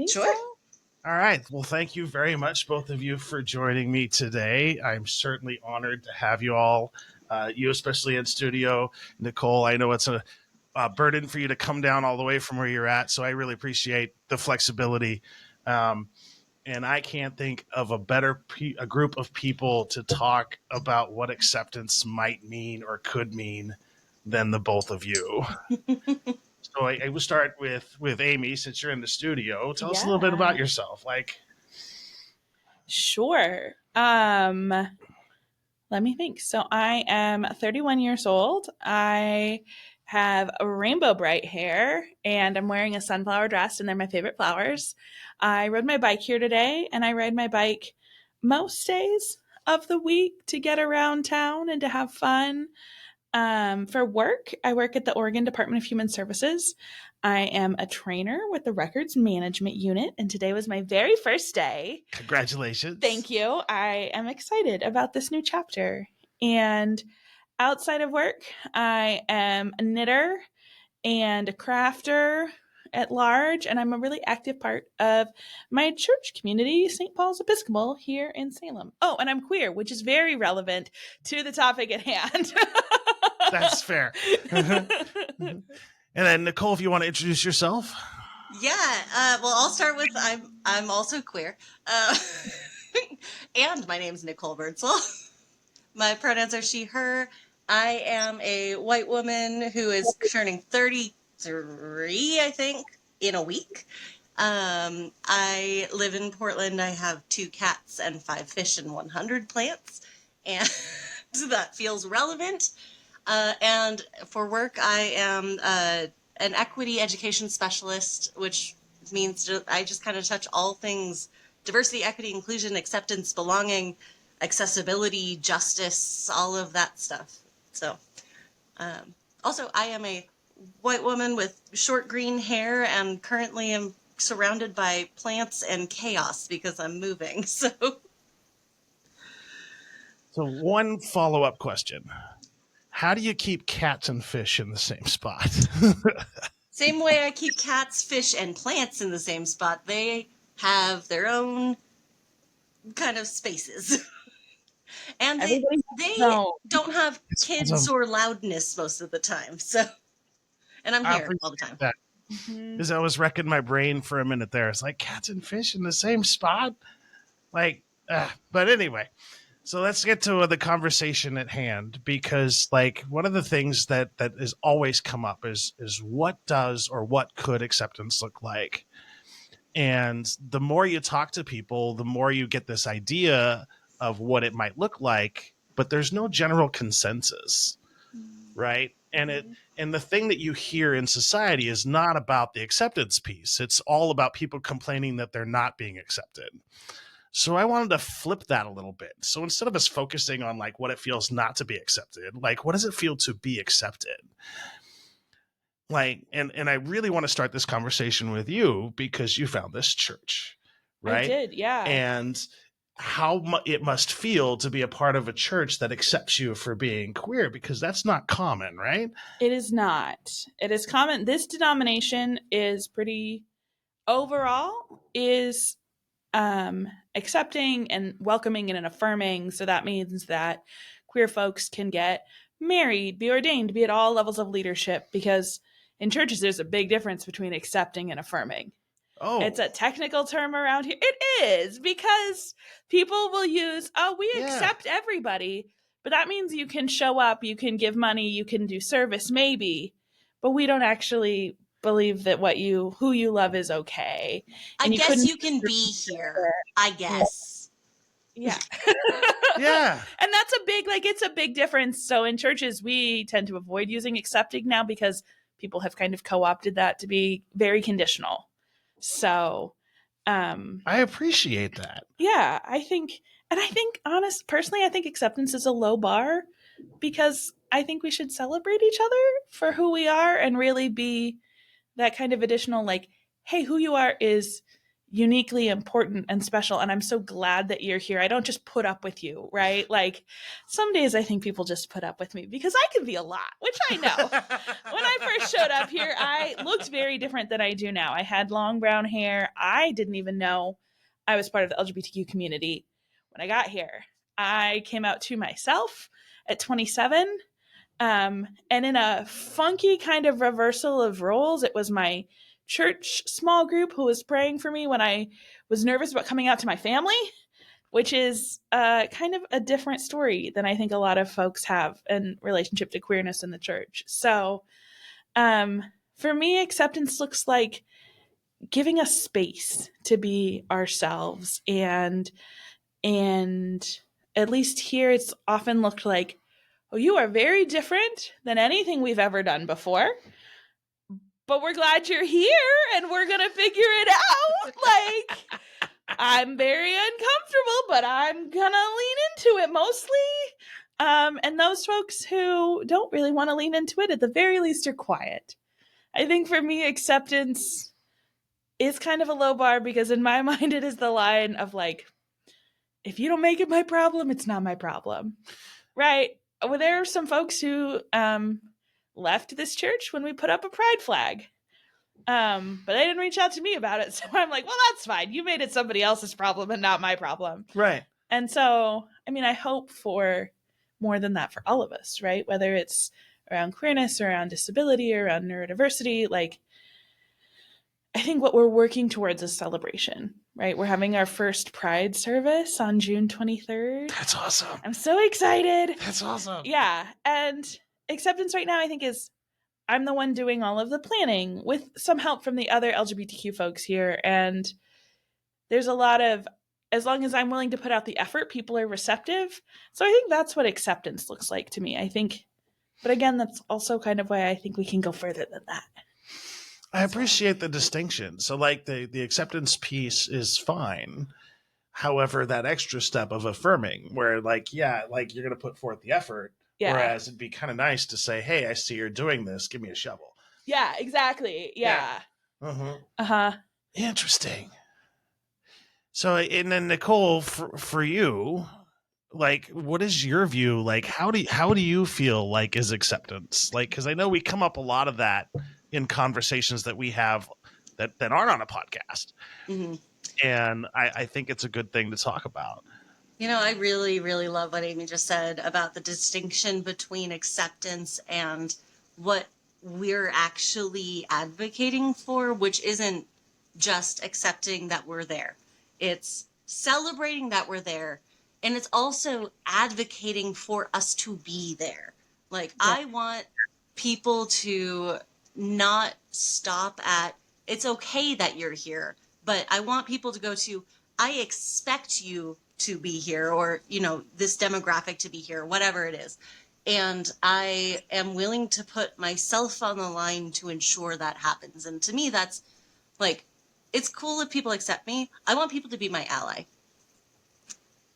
think Sure. so. All right. Well, thank you very much, both of you, for joining me today. I'm certainly honored to have you all, you especially in studio. Nicole, I know it's a burden for you to come down all the way from where you're at, so I really appreciate the flexibility. And I can't think of a group of people to talk about what acceptance might mean or could mean than the both of you. So I will start with Aimee, since you're in the studio. Tell us a little bit about yourself. Sure. Let me think. So I am 31 years old. I have rainbow bright hair and I'm wearing a sunflower dress and they're my favorite flowers. I rode my bike here today and I ride my bike most days of the week to get around town and to have fun. For work, I work at the Oregon Department of Human Services. I am a trainer with the Records Management Unit, and today was my very first day. Congratulations. Thank you. I am excited about this new chapter. And outside of work, I am a knitter and a crafter at large, and I'm a really active part of my church community, St. Paul's Episcopal, here in Salem. Oh, and I'm queer, which is very relevant to the topic at hand. That's fair. And then Nicole, if you want to introduce yourself. Yeah. Well, I'll start with I'm also queer, and my name's Nicole Burdsall. My pronouns are she, her. I am a white woman who is turning 33, I think, in a week. I live in Portland. I have 2 cats and 5 fish and 100 plants, and that feels relevant. And for work, I am an equity education specialist, which means I just kind of touch all things diversity, equity, inclusion, acceptance, belonging, accessibility, justice, all of that stuff. So also, I am a white woman with short green hair and currently am surrounded by plants and chaos because I'm moving. So one follow-up question. How do you keep cats and fish in the same spot? Same way I keep cats, fish, and plants in the same spot. They have their own kind of spaces. And they don't have kids or loudness most of the time. So, and I'm here all the time. Because I was wrecking my brain for a minute there. It's like cats and fish in the same spot? But anyway. So let's get to the conversation at hand, because one of the things that has always come up is what does or what could acceptance look like? And the more you talk to people, the more you get this idea of what it might look like, but there's no general consensus, right? And the thing that you hear in society is not about the acceptance piece. It's all about people complaining that they're not being accepted. So I wanted to flip that a little bit. So instead of us focusing on what it feels not to be accepted, what does it feel to be accepted? And I really want to start this conversation with you because you found this church, right? I did, yeah. And how it must feel to be a part of a church that accepts you for being queer, because that's not common, right? It is not. It is common. This denomination is pretty, overall, is accepting and welcoming and affirming. So that means that queer folks can get married, be ordained, be at all levels of leadership, because in churches there's a big difference between accepting and affirming. Oh, it's a technical term around here. It is, because people will use, we accept everybody, but that means you can show up, you can give money, you can do service maybe, but we don't actually believe that who you love is okay. And I guess you can be here. I guess. Yeah. Yeah. And that's it's a big difference. So in churches, we tend to avoid using accepting now because people have kind of co-opted that to be very conditional. So I appreciate that. Yeah, personally, I think acceptance is a low bar, because I think we should celebrate each other for who we are and really be that kind of additional, hey, who you are is uniquely important and special, and I'm so glad that you're here. I don't just put up with you, right? Like some days I think people just put up with me because I can be a lot, which I know. When I first showed up here, I looked very different than I do now. I had long brown hair. I didn't even know I was part of the LGBTQ community when I got here. I came out to myself at 27. And in a funky kind of reversal of roles, it was my church small group who was praying for me when I was nervous about coming out to my family, which is kind of a different story than I think a lot of folks have in relationship to queerness in the church. So for me, acceptance looks like giving us space to be ourselves. And at least here, it's often looked like, oh, you are very different than anything we've ever done before, but we're glad you're here and we're going to figure it out. Like, I'm very uncomfortable, but I'm going to lean into it mostly. And those folks who don't really want to lean into it, at the very least, are quiet. I think for me, acceptance is kind of a low bar because in my mind, it is the line of like, if you don't make it my problem, it's not my problem. Right? Well, there are some folks who left this church when we put up a pride flag. But they didn't reach out to me about it. So I'm like, well, that's fine. You made it somebody else's problem and not my problem. Right. And so, I mean, I hope for more than that for all of us, right? Whether it's around queerness or around disability or around neurodiversity, like, I think what we're working towards is celebration, right? We're having our first Pride service on June 23rd. That's awesome. I'm so excited. That's awesome. Yeah. And acceptance right now, I think, is I'm the one doing all of the planning with some help from the other LGBTQ folks here. And there's a lot of, as long as I'm willing to put out the effort, people are receptive. So I think that's what acceptance looks like to me. I think, but again, that's also kind of why I think we can go further than that. I appreciate the distinction. So like the acceptance piece is fine. However, that extra step of affirming where like, yeah, like you're going to put forth the effort. Yeah. Whereas it'd be kind of nice to say, hey, I see you're doing this. Give me a shovel. Yeah, exactly. Yeah. Uh-huh. Uh-huh. Interesting. So, and then Nicole, for you, like, what is your view? Like, how do you feel like is acceptance? Like, because I know we come up a lot of that in conversations that we have that aren't on a podcast. Mm-hmm. And I think it's a good thing to talk about. You know, I really, really love what Aimee just said about the distinction between acceptance and what we're actually advocating for, which isn't just accepting that we're there. It's celebrating that we're there. And it's also advocating for us to be there. Like, yeah. I want people to not stop at, it's okay that you're here, but I want people to go to, I expect you to be here, or, you know, this demographic to be here, whatever it is. And I am willing to put myself on the line to ensure that happens. And to me, that's like, it's cool if people accept me. I want people to be my ally.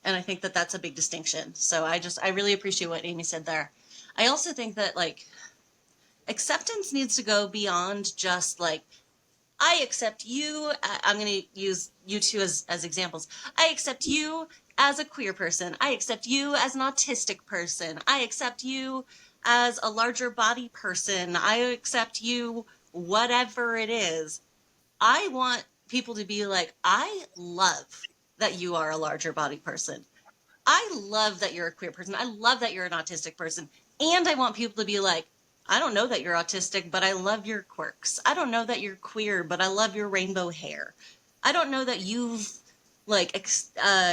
And I think that that's a big distinction. So I really appreciate what Aimee said there. I also think that like acceptance needs to go beyond just like, I accept you. I'm going to use you two as examples. I accept you as a queer person. I accept you as an autistic person. I accept you as a larger body person. I accept you, whatever it is. I want people to be like, I love that you are a larger body person. I love that you're a queer person. I love that you're an autistic person. And I want people to be like, I don't know that you're autistic, but I love your quirks. I don't know that you're queer, but I love your rainbow hair. I don't know that you've like,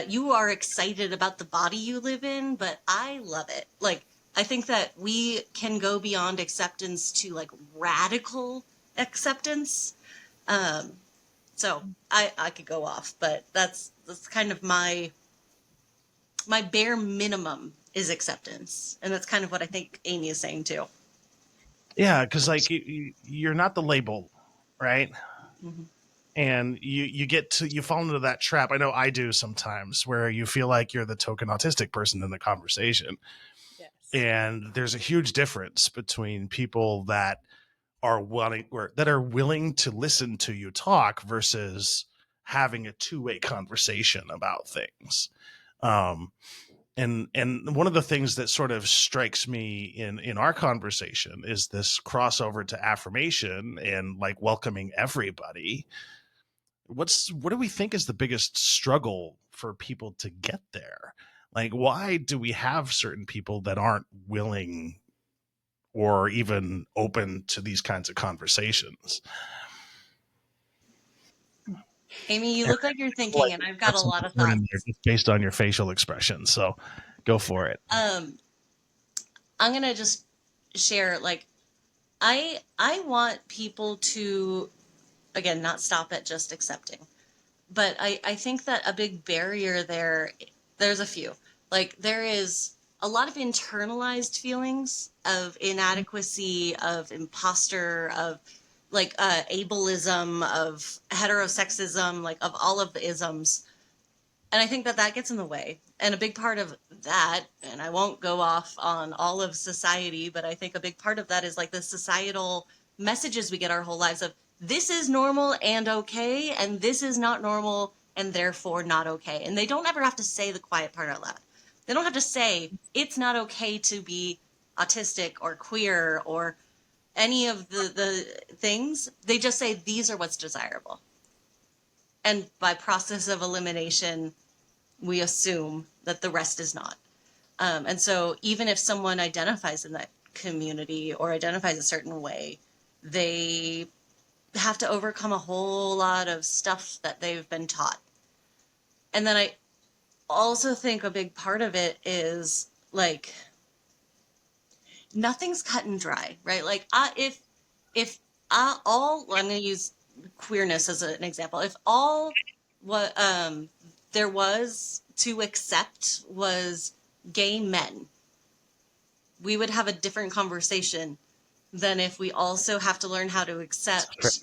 you are excited about the body you live in, but I love it. Like, I think that we can go beyond acceptance to like radical acceptance. So I could go off, but that's kind of my bare minimum is acceptance. And that's kind of what I think Aimee is saying too. Yeah, because like you're not the label, right? Mm-hmm. And you fall into that trap. I know I do sometimes, where you feel like you're the token autistic person in the conversation. Yes. And there's a huge difference between people that are willing to listen to you talk versus having a two-way conversation about things. Um, and one of the things that sort of strikes me in our conversation is this crossover to affirmation and like welcoming everybody. What do we think is the biggest struggle for people to get there? Like, why do we have certain people that aren't willing or even open to these kinds of conversations? Aimee, you look like you're Like, thinking, and I've have got a some lot of corn in there thoughts. just based on your facial expression. So go for it. Um, I'm gonna just share, like, I want people to, again, not stop at just accepting. But I think that a big barrier there, there's a few. Like, there is a lot of internalized feelings of inadequacy, of imposter, of like ableism, of heterosexism, like of all of the isms. And I think that that gets in the way. And a big part of that, and I won't go off on all of society, but I think a big part of that is like the societal messages we get our whole lives of this is normal and okay, and this is not normal and therefore not okay. And they don't ever have to say the quiet part out loud. They don't have to say it's not okay to be autistic or queer or any of the things. They just say these are what's desirable. And by process of elimination, we assume that the rest is not. And so even if someone identifies in that community or identifies a certain way, they have to overcome a whole lot of stuff that they've been taught. And then I also think a big part of it is like nothing's cut and dry, right? Like if all I'm going to use queerness as an example. If all what there was to accept was gay men, we would have a different conversation than if we also have to learn how to accept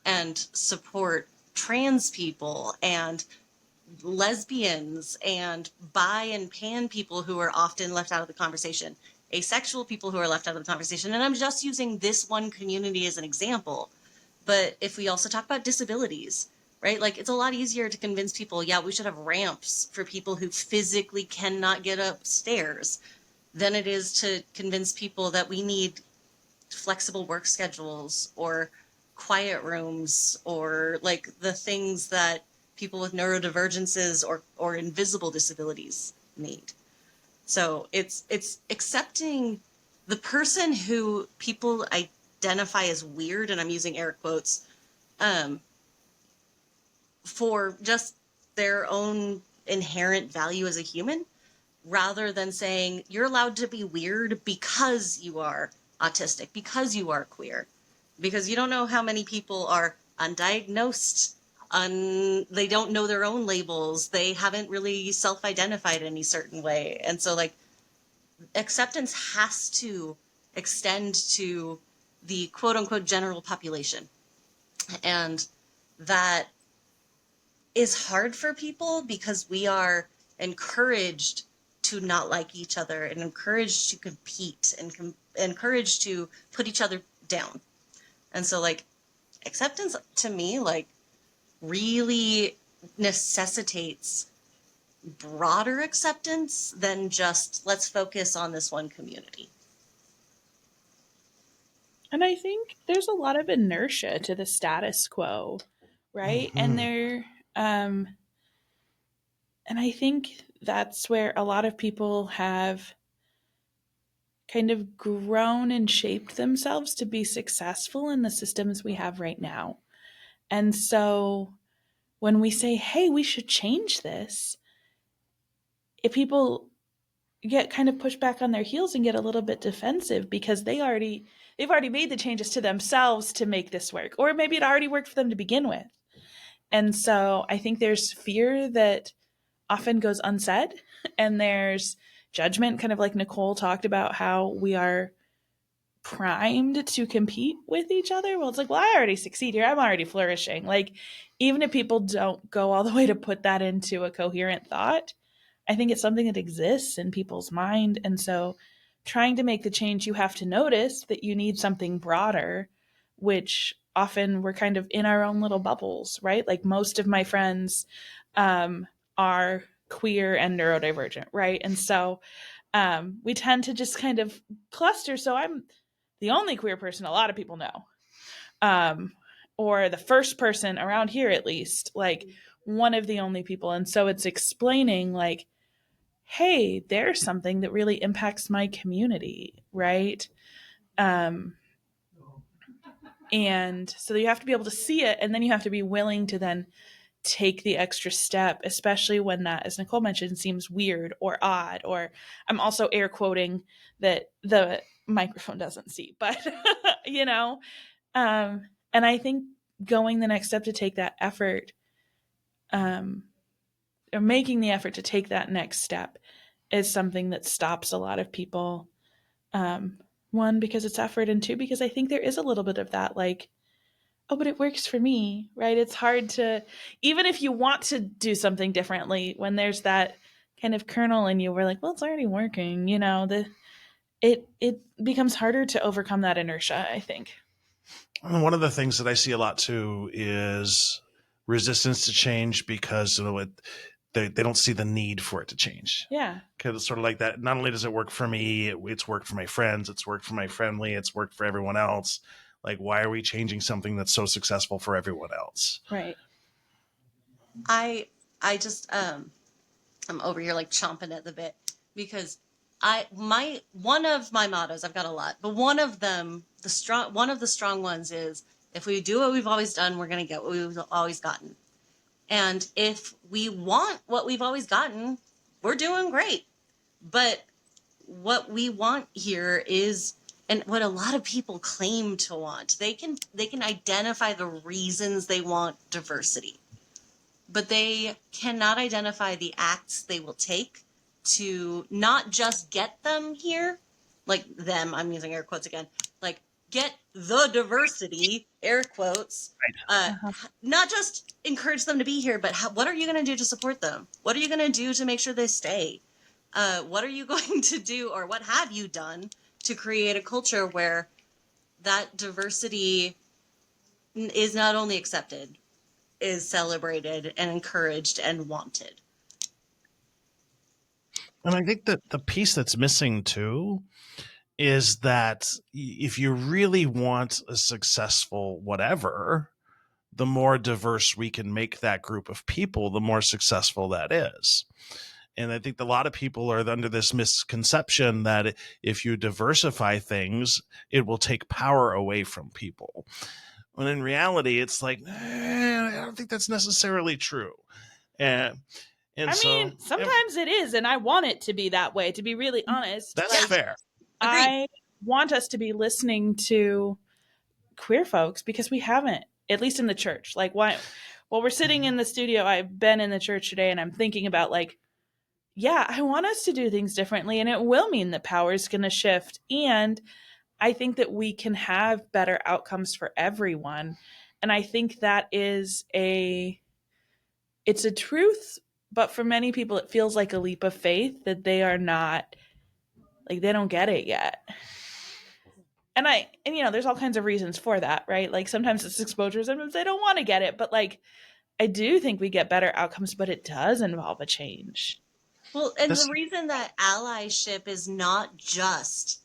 and support trans people and lesbians and bi and pan people who are often left out of the conversation, asexual people who are left out of the conversation. And I'm just using this one community as an example. But if we also talk about disabilities, right? Like, it's a lot easier to convince people, yeah, we should have ramps for people who physically cannot get upstairs than it is to convince people that we need flexible work schedules or quiet rooms or like the things that people with neurodivergences or invisible disabilities need. So it's accepting the person who people identify as weird, and I'm using air quotes, for just their own inherent value as a human, rather than saying you're allowed to be weird because you are autistic, because you are queer, because you don't know how many people are undiagnosed, they don't know their own labels, they haven't really self-identified any certain way. And so like acceptance has to extend to the quote unquote general population. And that is hard for people because we are encouraged to not like each other and encouraged to compete and encouraged to put each other down. And so like acceptance to me like really necessitates broader acceptance than just let's focus on this one community. And I think there's a lot of inertia to the status quo, right? Mm-hmm. And I think that's where a lot of people have kind of grown and shaped themselves to be successful in the systems we have right now. And so when we say, hey, we should change this, if people get kind of pushed back on their heels and get a little bit defensive because they've already made the changes to themselves to make this work, or maybe it already worked for them to begin with. And so I think there's fear that often goes unsaid, and there's judgment, kind of like Nicole talked about, how we are primed to compete with each other. Well, it's like, well, I already succeed here, I'm already flourishing. Like, even if people don't go all the way to put that into a coherent thought, I think it's something that exists in people's mind. And so trying to make the change, you have to notice that you need something broader, which often we're kind of in our own little bubbles, right? Like most of my friends are queer and neurodivergent, right? And so we tend to just kind of cluster. So I'm the only queer person a lot of people know, or the first person around here, at least, like one of the only people. And so it's explaining, like, hey, there's something that really impacts my community, right? Um, and so you have to be able to see it, and then you have to be willing to then take the extra step, especially when that, as Nicole mentioned, seems weird or odd. Or I'm also air quoting that the microphone doesn't see, but you know, and I think going the next step to take that effort, um, or making the effort to take that next step, is something that stops a lot of people. Um, one, because it's effort, and two, because I think there is a little bit of that, like, oh, but it works for me, right? It's hard to, even if you want to do something differently, when there's that kind of kernel in you, we're like, well, it's already working, you know, it becomes harder to overcome that inertia, I think. And one of the things that I see a lot too is resistance to change because they don't see the need for it to change. Yeah. Because it's sort of like that. Not only does it work for me, it's worked for my friends, it's worked for my family, it's worked for everyone else. Like, why are we changing something that's so successful for everyone else? Right. I just I'm over here like chomping at the bit because one of my mottos, I've got a lot, but one of the strong ones is, if we do what we've always done, we're going to get what we've always gotten. And if we want what we've always gotten, we're doing great. But what we want here is, and what a lot of people claim to want, they can identify the reasons they want diversity, but they cannot identify the acts they will take to not just get them here, like them, I'm using air quotes again, like get the diversity, air quotes, not just encourage them to be here, but what are you going to do to support them? What are you going to do to make sure they stay? What are you going to do, or what have you done to create a culture where that diversity is not only accepted, is celebrated and encouraged and wanted? And I think that the piece that's missing too is that if you really want a successful whatever, the more diverse we can make that group of people, the more successful that is. And I think a lot of people are under this misconception that if you diversify things, it will take power away from people. When in reality, it's like, I don't think that's necessarily true. And I mean, sometimes it is, and I want it to be that way, to be really honest. That's fair. I want us to be listening to queer folks because we haven't, at least in the church. Like, while we're sitting in the studio, I've been in the church today, and I'm thinking about, like, yeah, I want us to do things differently, and it will mean that power is going to shift. And I think that we can have better outcomes for everyone. And I think that it's a truth, but for many people, it feels like a leap of faith that they are not, like, they don't get it yet. And you know, there's all kinds of reasons for that, right? Like, sometimes it's exposure, sometimes they don't want to get it, but like, I do think we get better outcomes, but it does involve a change. Well, and the reason that allyship is not just,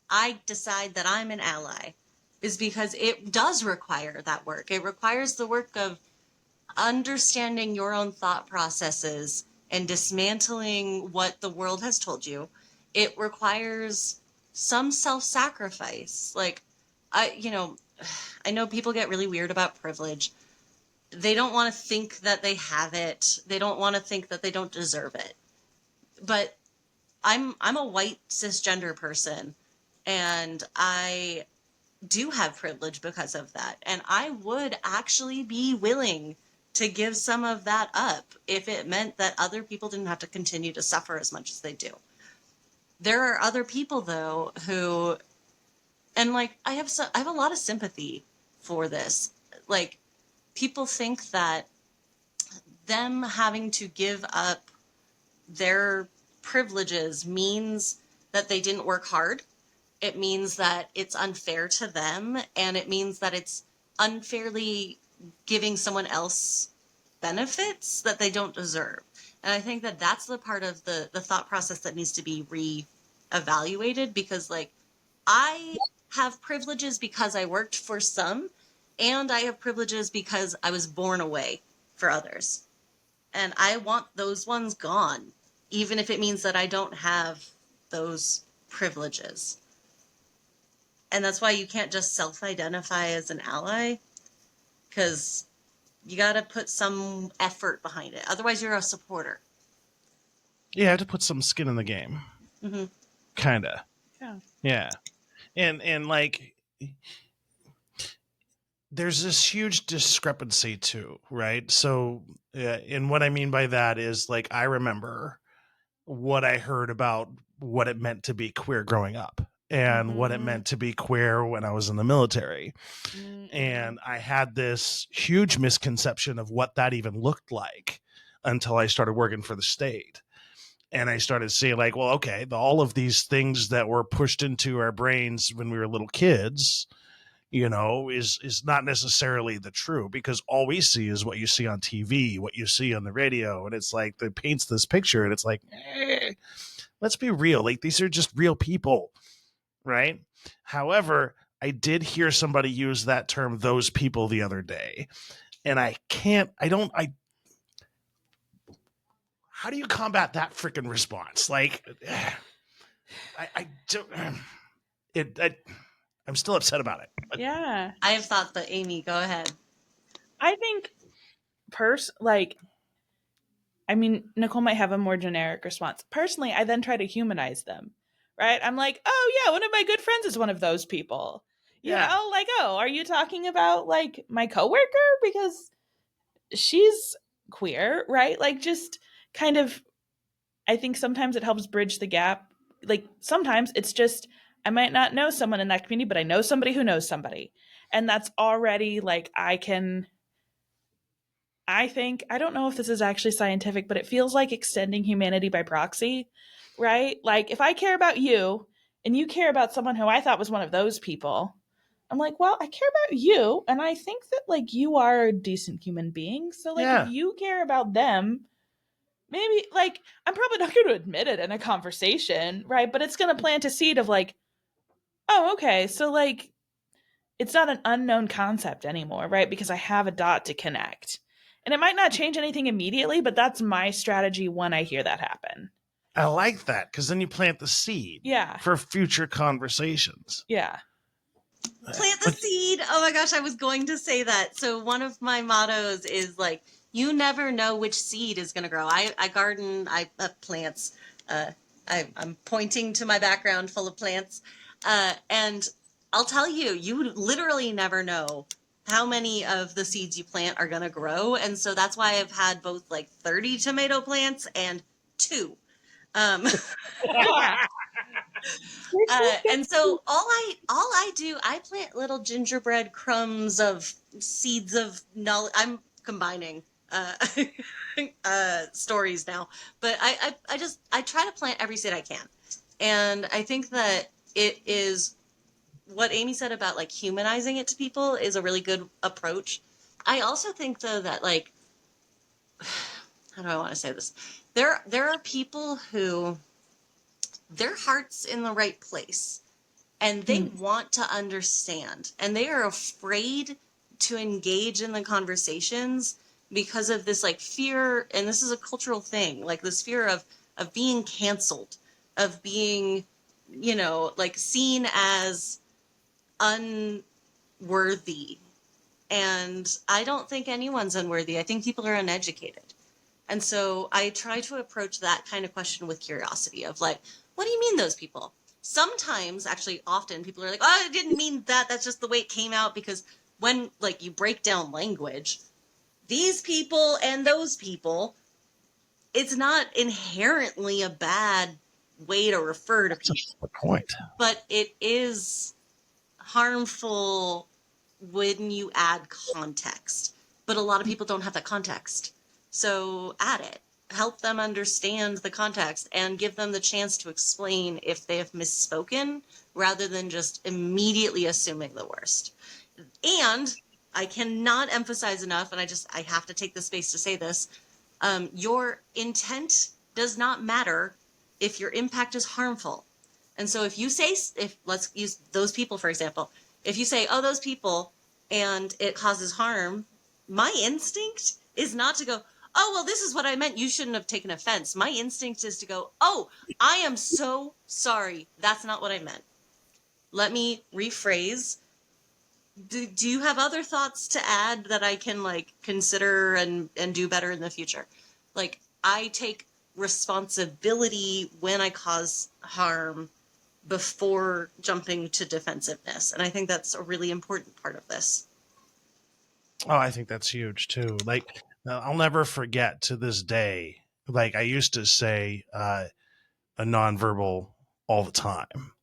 I decide that I'm an ally, is because it does require that work. It requires the work of understanding your own thought processes and dismantling what the world has told you. It requires some self-sacrifice. Like, I know people get really weird about privilege. They don't want to think that they have it. They don't want to think that they don't deserve it. But I'm a white cisgender person, and I do have privilege because of that. And I would actually be willing to give some of that up if it meant that other people didn't have to continue to suffer as much as they do. There are other people, though, who, and like, I have a lot of sympathy for this. Like, people think that them having to give up their privileges means that they didn't work hard. It means that it's unfair to them, and it means that it's unfairly giving someone else benefits that they don't deserve. And I think that that's the part of the thought process that needs to be re-evaluated, because like I have privileges because I worked for some, and I have privileges because I was born away for others. And I want those ones gone, even if it means that I don't have those privileges. And that's why you can't just self-identify as an ally, because you got to put some effort behind it. Otherwise, you're a supporter. You have to put some skin in the game. Mm-hmm. Kinda. Yeah. Yeah. And like there's this huge discrepancy too, right? So and what I mean by that is like I remember what I heard about what it meant to be queer growing up and what it meant to be queer when I was in the military. And I had this huge misconception of what that even looked like until I started working for the state. And I started seeing like, well, okay, all of these things that were pushed into our brains when we were little kids, is not necessarily the true, because all we see is what you see on TV, what you see on the radio. And it's like, it paints this picture and it's like, let's be real. Like, these are just real people. Right. However, I did hear somebody use that term, those people, the other day. And how do you combat that freaking response? Like, I don't, I'm still upset about it. Yeah. I have thought, but Aimee, go ahead. I think Nicole might have a more generic response. Personally, I then try to humanize them, right? I'm like, oh yeah, one of my good friends is one of those people. Like, oh, are you talking about like my coworker because she's queer, right? Like, just kind of, I think sometimes it helps bridge the gap. Like, sometimes it's just, I might not know someone in that community, but I know somebody who knows somebody. And that's already like, I think, I don't know if this is actually scientific, but it feels like extending humanity by proxy, right? Like, if I care about you and you care about someone who I thought was one of those people, I'm like, well, I care about you. And I think that, like, you are a decent human being. So, like, if you care about them, maybe, like, I'm probably not going to admit it in a conversation, right? But it's going to plant a seed of, like, oh, okay. So, like, it's not an unknown concept anymore, right? Because I have a dot to connect. And it might not change anything immediately, but that's my strategy when I hear that happen. I like that, because then you plant the seed for future conversations. Yeah. Plant the seed. Oh my gosh, I was going to say that. So one of my mottos is like, you never know which seed is going to grow. I garden, I plants. I'm pointing to my background full of plants. And I'll tell you, you literally never know how many of the seeds you plant are going to grow. And so that's why I've had both like 30 tomato plants and 2. And so all I do, I plant little gingerbread crumbs of seeds of knowledge. I'm combining stories now, but I try to plant every seed I can. And I think that it is what Aimee said about like humanizing it to people is a really good approach. I also think though that like, how do I want to say this? There are people who their heart's in the right place and they want to understand and they are afraid to engage in the conversations because of this like fear. And this is a cultural thing, like this fear of being canceled, of being, like seen as unworthy. And I don't think anyone's unworthy. I think people are uneducated. And so I try to approach that kind of question with curiosity of like, what do you mean those people? Sometimes, actually, often people are like, oh, I didn't mean that. That's just the way it came out. Because when like you break down language, these people and those people, it's not inherently a bad way to refer to people. That's the point. But it is harmful when you add context. But a lot of people don't have that context. So add it. Help them understand the context and give them the chance to explain if they have misspoken rather than just immediately assuming the worst. And I cannot emphasize enough, and I have to take the space to say this. Your intent does not matter if your impact is harmful. And so if you say, if let's use those people, for example, if you say, oh, those people, and it causes harm, my instinct is not to go, oh, well, this is what I meant. You shouldn't have taken offense. My instinct is to go, oh, I am so sorry. That's not what I meant. Let me rephrase. Do you have other thoughts to add that I can like consider and do better in the future? Like, I take responsibility when I cause harm before jumping to defensiveness. And I think that's a really important part of this. Oh, I think that's huge too. Like, I'll never forget to this day. Like, I used to say a nonverbal all the time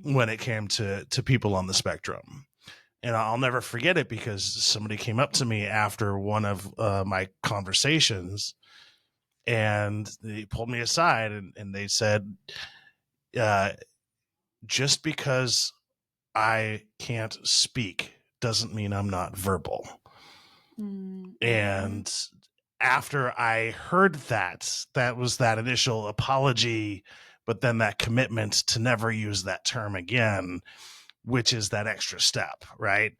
when it came to people on the spectrum. And I'll never forget it because somebody came up to me after one of my conversations, and they pulled me aside and they said, just because I can't speak doesn't mean I'm not verbal. And after I heard that, that was that initial apology, but then that commitment to never use that term again, which is that extra step, right?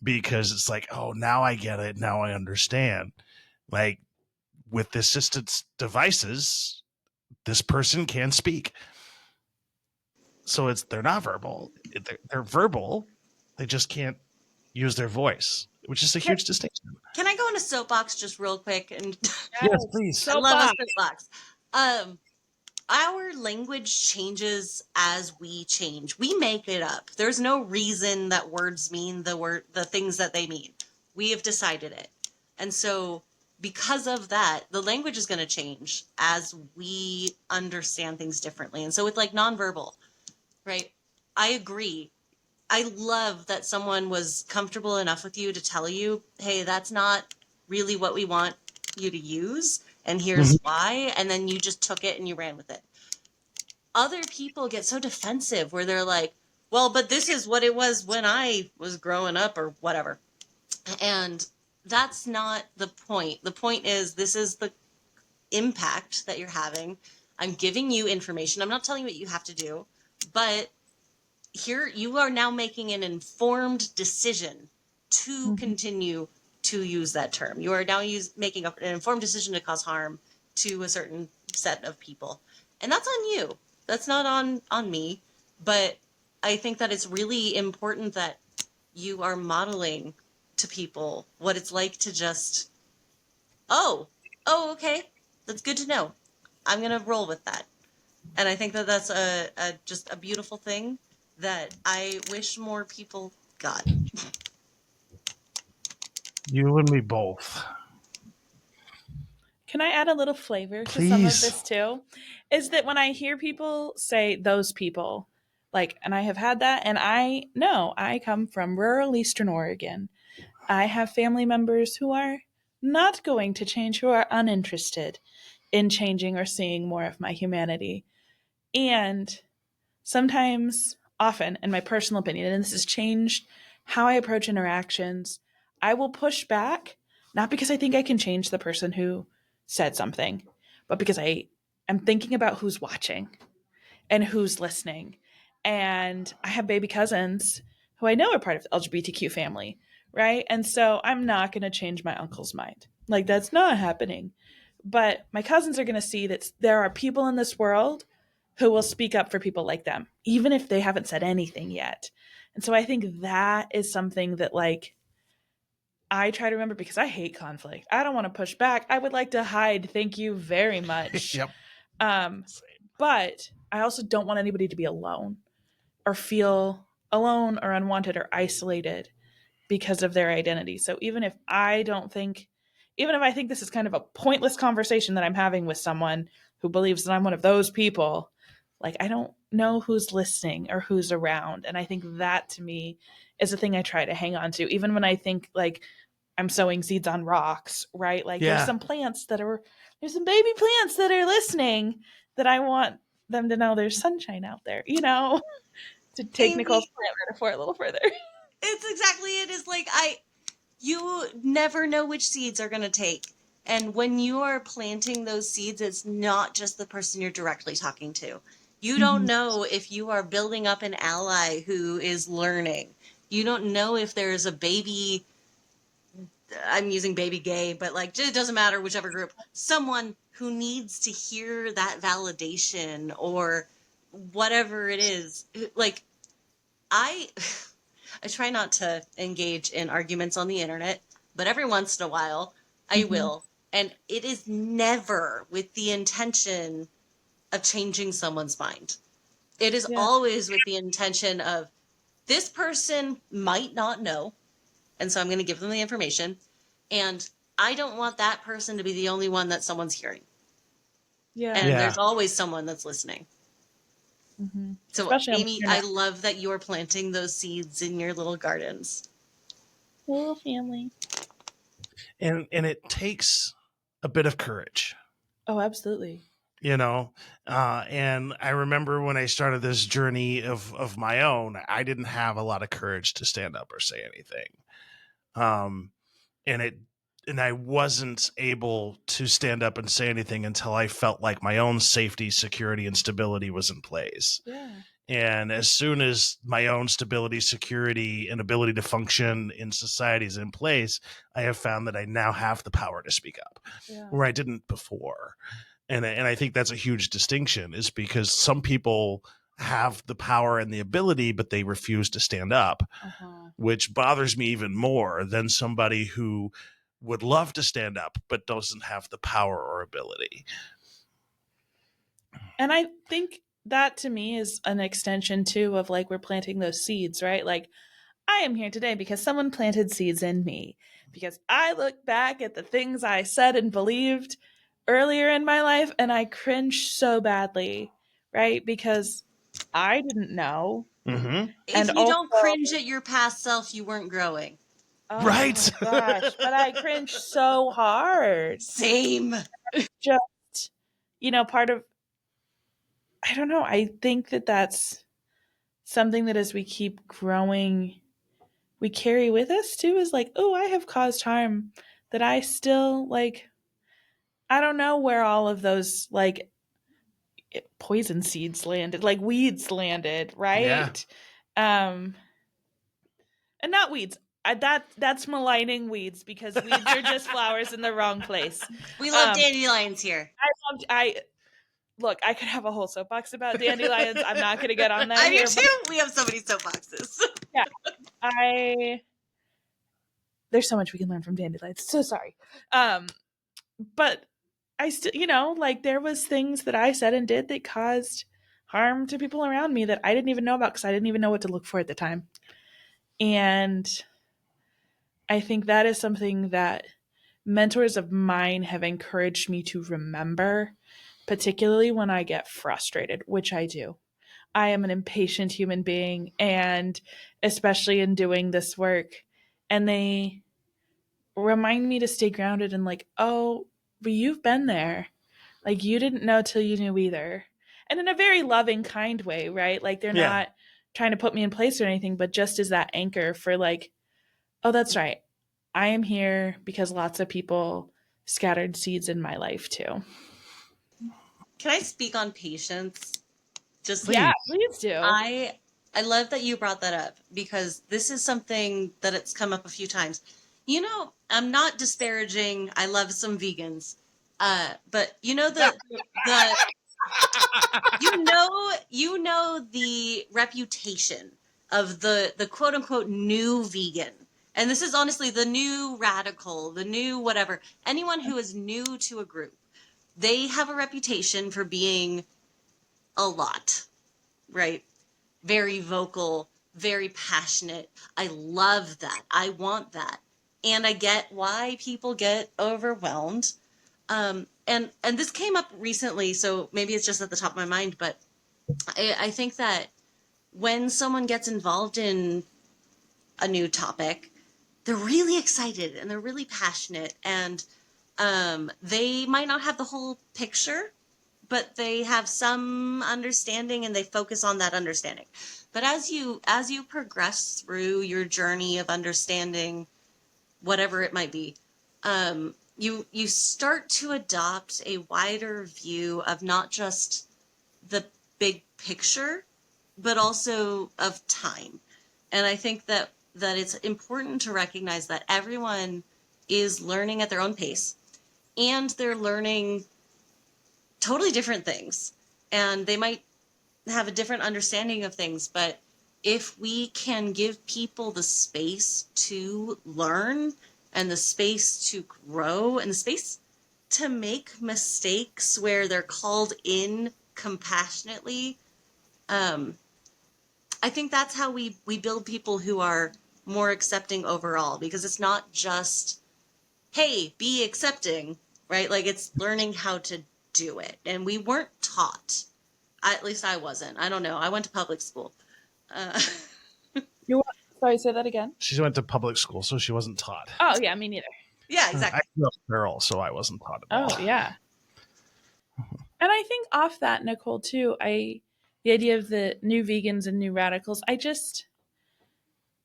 Because it's like, oh, now I get it. Now I understand. Like, with the assistance devices, this person can speak. So they're not verbal. They're verbal. They just can't use their voice, which is a huge distinction. Can I go on a soapbox just real quick? And Yes, please. I love a soapbox. Our language changes as we change. We make it up. There's no reason that words mean the things that they mean. We have decided it. And so because of that, the language is going to change as we understand things differently. And so with like nonverbal, right? I agree. I love that someone was comfortable enough with you to tell you, hey, that's not really what we want you to use, and here's why. And then you just took it and you ran with it. Other people get so defensive where they're like, well, but this is what it was when I was growing up or whatever. And that's not the point. The point is, this is the impact that you're having. I'm giving you information. I'm not telling you what you have to do, but here you are now making an informed decision to continue to use that term. You are now making an informed decision to cause harm to a certain set of people. And that's on you. That's not on me. But I think that it's really important that you are modeling to people what it's like to just, oh, okay. That's good to know. I'm going to roll with that. And I think that that's just a beautiful thing that I wish more people got. You and me both. Can I add a little flavor to some of this too? Is that when I hear people say those people, like, and I have had that, and I know I come from rural Eastern Oregon. I have family members who are not going to change, who are uninterested in changing or seeing more of my humanity. And sometimes, often, in my personal opinion, and this has changed how I approach interactions, I will push back, not because I think I can change the person who said something, but because I am thinking about who's watching and who's listening. And I have baby cousins who I know are part of the LGBTQ family, right? And so I'm not going to change my uncle's mind. Like, that's not happening. But my cousins are going to see that there are people in this world who will speak up for people like them, even if they haven't said anything yet. And so I think that is something that, like, I try to remember because I hate conflict. I don't want to push back. I would like to hide. Thank you very much. Yep. But I also don't want anybody to be alone or feel alone or unwanted or isolated because of their identity. So even if I think this is kind of a pointless conversation that I'm having with someone who believes that I'm one of those people, like, I don't know who's listening or who's around. And I think that, to me, is a thing I try to hang on to, even when I think like I'm sowing seeds on rocks, right? Like, there's some baby plants that are listening, that I want them to know there's sunshine out there, to take Aimee, Nicole's plant metaphor a little further. It's exactly it. Is like you never know which seeds are going to take. And when you are planting those seeds, it's not just the person you're directly talking to. You don't know if you are building up an ally who is learning. You don't know if there's a baby, I'm using baby gay, but like it doesn't matter, whichever group, someone who needs to hear that validation or whatever it is. Like I I try not to engage in arguments on the internet, but every once in a while I will. And it is never with the intention of changing someone's mind. It is Yeah. always with the intention of this person might not know. And so I'm going to give them the information. And I don't want that person to be the only one that someone's hearing. Yeah. And Yeah. there's always someone that's listening. So, Especially on the Aimee, I internet. love that you're planting those seeds in your little gardens. Little family. And it takes a bit of courage, Oh, absolutely. you know. And I remember when I started this journey of my own, I didn't have a lot of courage to stand up or say anything. And I wasn't able to stand up and say anything until I felt like my own safety, security, and stability was in place. Yeah. And as soon as my own stability, security, and ability to function in society is in place, I have found that I now have the power to speak up, Yeah. where I didn't before. And I think that's a huge distinction, is because some people have the power and the ability, but they refuse to stand up, which bothers me even more than somebody who would love to stand up but doesn't have the power or ability. And I think that to me is an extension too of like we're planting those seeds, right? Like I am here today because someone planted seeds in me. Because I look back at the things I said and believed earlier in my life and I cringe so badly, right? Because I didn't know. Mm-hmm. And If you also, don't cringe at your past self, you weren't growing. Right. oh gosh, but I cringe so hard. Same. Just, part of, I don't know, I think that that's something that as we keep growing, we carry with us too is like, oh, I have caused harm that I still like. I don't know where all of those like poison seeds landed, like weeds landed, right? Um, and not weeds. That's maligning weeds because weeds are just flowers in the wrong place. We love Um, dandelions here. I look. I could have a whole soapbox about dandelions. I'm not going to get on that I do here. too. We have so many soapboxes. Yeah, I. There's so much we can learn from dandelions. So sorry. But I still, like there was things that I said and did that caused harm to people around me that I didn't even know about because I didn't even know what to look for at the time. And I think that is something that mentors of mine have encouraged me to remember, particularly when I get frustrated, which I do. I am an impatient human being, and especially in doing this work. And they remind me to stay grounded and like, oh, but you've been there. Like you didn't know till you knew either. And in a very loving, kind way, right? Like they're Yeah. not trying to put me in place or anything, but just as that anchor for like, oh, that's right. I am here because lots of people scattered seeds in my life too. Can I speak on patience? Just Yeah, please do. I love that you brought that up because this is something that it's come up a few times. I'm not disparaging. I love some vegans. But the the reputation of the quote unquote new vegan. And this is honestly the new radical, the new whatever. Anyone who is new to a group, they have a reputation for being a lot, right? Very vocal, very passionate. I love that. I want that. And I get why people get overwhelmed. And this came up recently, so maybe it's just at the top of my mind, but I think that when someone gets involved in a new topic, they're really excited and they're really passionate and they might not have the whole picture, but they have some understanding and they focus on that understanding. But as you progress through your journey of understanding whatever it might be, you start to adopt a wider view of not just the big picture, but also of time. And I think that it's important to recognize that everyone is learning at their own pace, and they're learning totally different things, and they might have a different understanding of things. But if we can give people the space to learn and the space to grow and the space to make mistakes where they're called in compassionately, I think that's how we build people who are more accepting overall, because it's not just, hey, be accepting, right? Like, it's learning how to do it. And we weren't taught. At least I wasn't. I don't know. I went to public school. You sorry, say that again. She went to public school, so she wasn't taught. Oh yeah, me neither. Yeah, I exactly. grew up feral, so I wasn't taught at all. Oh yeah. And I think off that, Nicole, too, the idea of the new vegans and new radicals, I just,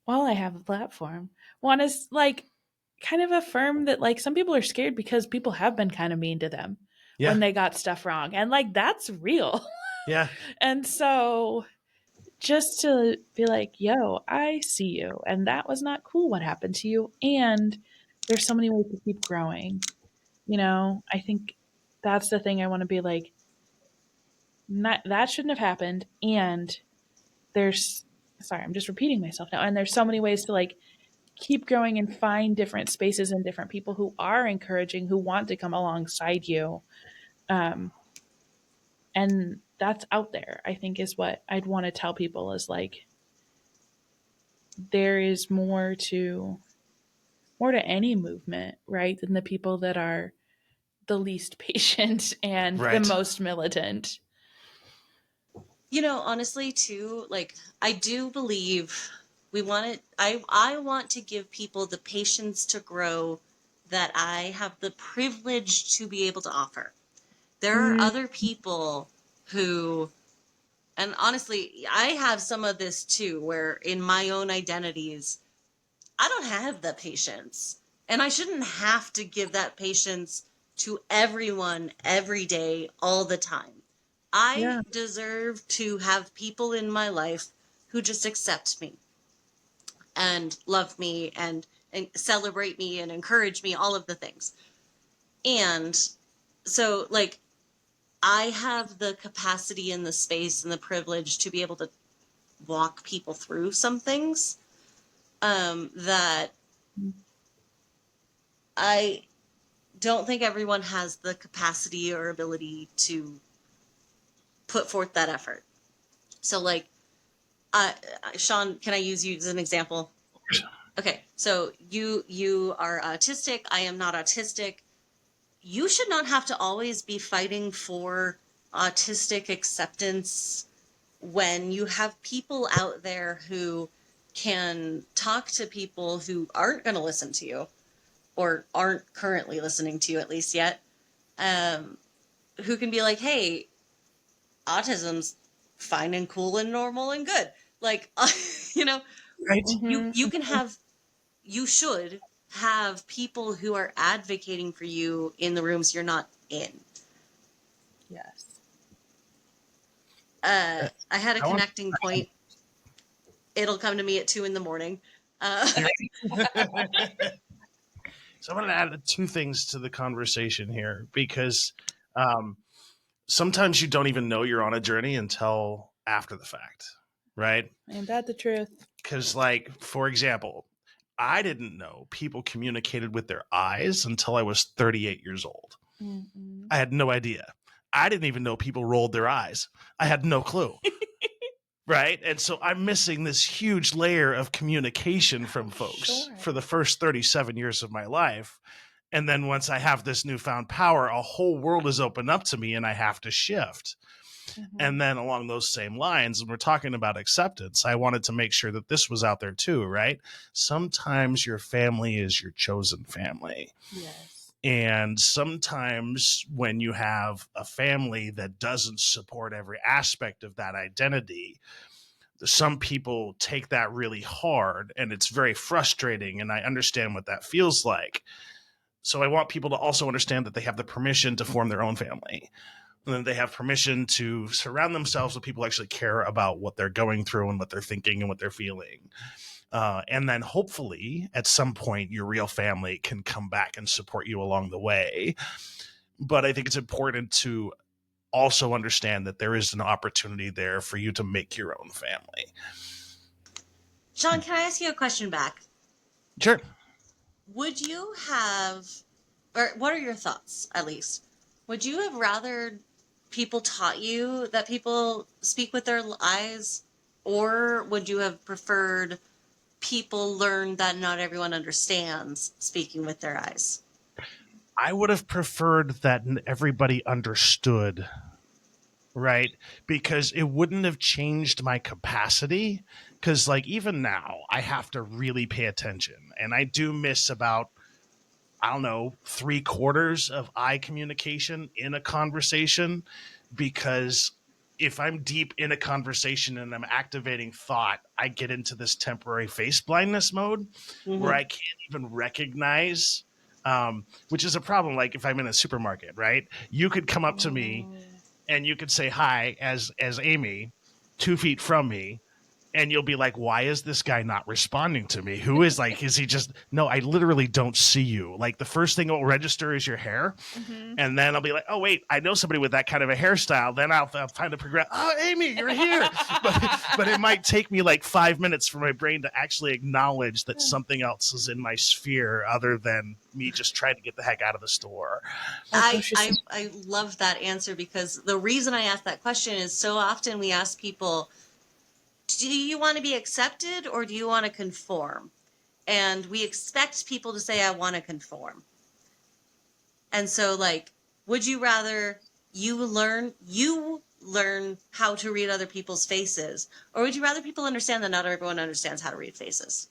while I have a platform, want to like kind of affirm that like some people are scared because people have been kind of mean to them Yeah. when they got stuff wrong. And like that's real. Yeah. And so just to be like, yo, I see you. And that was not cool what happened to you. And there's so many ways to keep growing. You know, I think that's the thing I want to be like, not, that shouldn't have happened. And there's, sorry, I'm just repeating myself now. And there's so many ways to like keep growing and find different spaces and different people who are encouraging, who want to come alongside you. And that's out there, I think, is what I'd want to tell people is like, there is more to any movement, right, than the people that are the least patient and Right. the most militant. You know, honestly, too, like, I do believe I want to give people the patience to grow that I have the privilege to be able to offer. There are other people who, and honestly, I have some of this too, where in my own identities, I don't have the patience. And I shouldn't have to give that patience to everyone every day, all the time. I deserve to have people in my life who just accept me and love me and celebrate me and encourage me, all of the things. And so, like, I have the capacity and the space and the privilege to be able to walk people through some things that I don't think everyone has the capacity or ability to put forth that effort. So, like, Shawn, can I use you as an example? Okay, so you are autistic. I am not autistic. You should not have to always be fighting for autistic acceptance when you have people out there who can talk to people who aren't going to listen to you, or aren't currently listening to you, at least yet, who can be like, hey, autism's fine and cool and normal and good. Like, you know, Right. you should have people who are advocating for you in the rooms you're not in. Yes. I had a connecting point. It'll come to me at 2 a.m. So I'm going to add two things to the conversation here, because sometimes you don't even know you're on a journey until after the fact, right? Ain't that the truth? Because, like, for example, I didn't know people communicated with their eyes until I was 38 years old. Mm-mm. I had no idea. I didn't even know people rolled their eyes. I had no clue. Right? And so I'm missing this huge layer of communication from folks for the first 37 years of my life. And then once I have this newfound power, a whole world is opened up to me and I have to shift. Mm-hmm. And then along those same lines, when we're talking about acceptance, I wanted to make sure that this was out there too, right? Sometimes your family is your chosen family. Yes. And sometimes when you have a family that doesn't support every aspect of that identity, some people take that really hard, and it's very frustrating. And I understand what that feels like. So I want people to also understand that they have the permission to form their own family. And then they have permission to surround themselves with people who actually care about what they're going through and what they're thinking and what they're feeling. And then hopefully at some point your real family can come back and support you along the way. But I think it's important to also understand that there is an opportunity there for you to make your own family. Shawn, can I ask you a question back? Sure. Would you have, or what are your thoughts, at least? Would you have rather people taught you that people speak with their eyes, or would you have preferred people learn that not everyone understands speaking with their eyes? I would have preferred that everybody understood, right? Because it wouldn't have changed my capacity. Because, like, even now, I have to really pay attention. And I do miss about, I don't know, 3/4 of eye communication in a conversation. Because if I'm deep in a conversation and I'm activating thought, I get into this temporary face blindness mode where I can't even recognize, which is a problem. Like if I'm in a supermarket, right? You could come up to me and you could say hi as Aimee 2 feet from me. And you'll be like, why is this guy not responding to me? Who is like, is he just, no, I literally don't see you. Like the first thing that will register is your hair. And then I'll be like, oh, wait, I know somebody with that kind of a hairstyle. Then I'll find a progress. Oh, Aimee, you're here. but it might take me like 5 minutes for my brain to actually acknowledge that something else is in my sphere other than me just trying to get the heck out of the store. I love that answer, because the reason I asked that question is so often we ask people, do you want to be accepted or do you want to conform? And we expect people to say, I want to conform. And so, like, would you rather you learn how to read other people's faces, or would you rather people understand that not everyone understands how to read faces?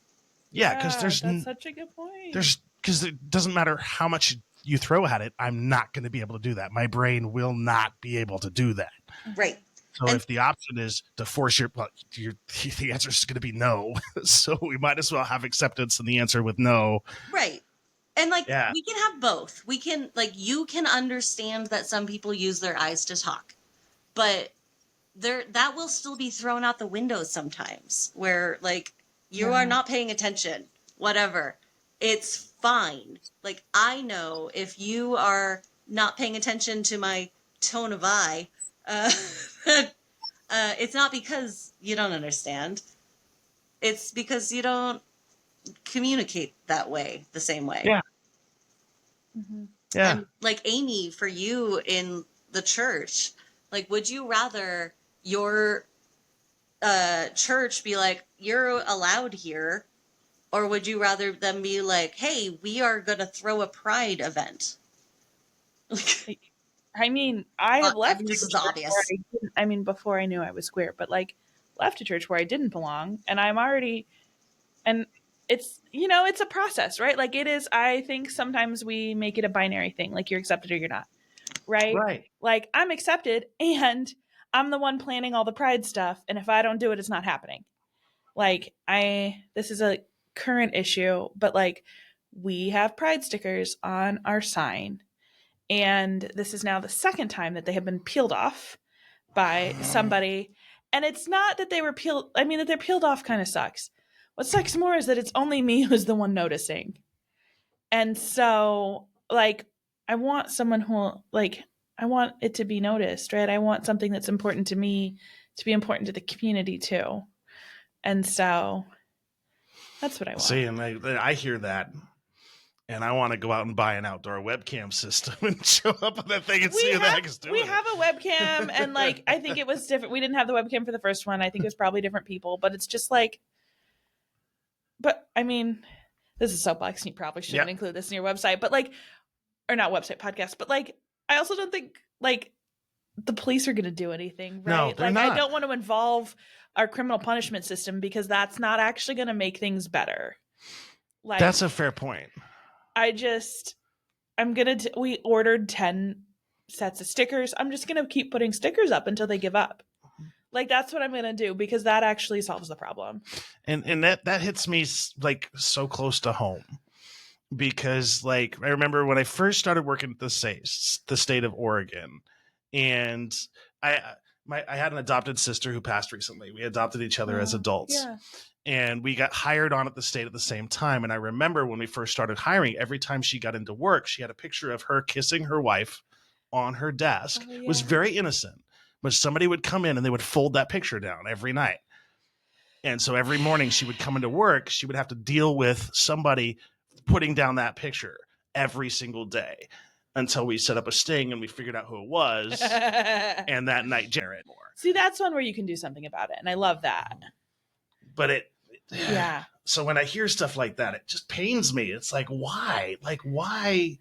Yeah, because that's such a good point. Because it doesn't matter how much you throw at it, I'm not going to be able to do that. My brain will not be able to do that. Right. So if the option is to force the answer is going to be no. So we might as well have acceptance in the answer with no. Right. And we can have both. We can, you can understand that some people use their eyes to talk, but that will still be thrown out the window sometimes, where you are not paying attention, whatever. It's fine. I know if you are not paying attention to my tone of eye, it's not because you don't understand. It's because you don't communicate that way, the same way. Yeah. Yeah. And Aimee, for you in the church, would you rather your church be like, you're allowed here, or would you rather them be like, hey, we are going to throw a pride event? I mean, I have left. This is obvious. Before I knew I was queer, but left a church where I didn't belong, and I'm already, and it's it's a process, right? It is. I think sometimes we make it a binary thing, you're accepted or you're not, right? Right. I'm accepted, and I'm the one planning all the pride stuff, and if I don't do it, it's not happening. This is a current issue, but we have pride stickers on our sign. And this is now the second time that they have been peeled off by somebody. And it's not that they were peeled. That they're peeled off kind of sucks. What sucks more is that it's only me who's the one noticing. And so, I want someone who, I want it to be noticed, right? I want something that's important to me to be important to the community too. And so that's what I want. See, and I hear that. And I want to go out and buy an outdoor webcam system and show up on that thing and see who the heck is doing it. We have a webcam, and I think it was different. We didn't have the webcam for the first one. I think it was probably different people, but it's just but this is soapbox, and you probably shouldn't include this in your website, but or not website podcast, but I also don't think the police are going to do anything, right? No, they're not. I don't want to involve our criminal punishment system because that's not actually going to make things better. That's a fair point. I we ordered 10 sets of stickers. I'm just going to keep putting stickers up until they give up. Like, that's what I'm going to do, because that actually solves the problem. And that hits me like so close to home, because like I remember when I first started working at the state of Oregon, and I had an adopted sister who passed recently. We adopted each other as adults. Yeah. And we got hired on at the state at the same time. And I remember when we first started hiring, every time she got into work, she had a picture of her kissing her wife on her desk. Oh, It was very innocent, but somebody would come in and they would fold that picture down every night. And so every morning she would come into work, she would have to deal with somebody putting down that picture every single day until we set up a sting and we figured out who it was. And that night, Jared more. See, that's one where you can do something about it. And I love that. But yeah. So when I hear stuff like that, it just pains me. It's like, why? Like, why?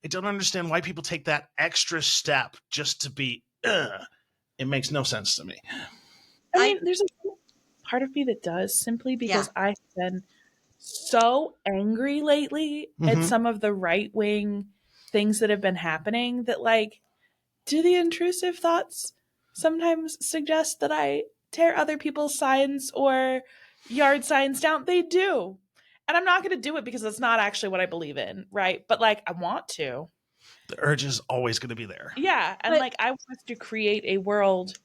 I don't understand why people take that extra step just to be, it makes no sense to me. I mean, there's a part of me that does, simply because I've been so angry lately at some of the right-wing things that have been happening that, like, do the intrusive thoughts sometimes suggest that I tear other people's signs or yard signs down? They do. And I'm not going to do it because it's not actually what I believe in, right? But, like, I want to. The urge is always going to be there. Yeah. And, like, I want to create a world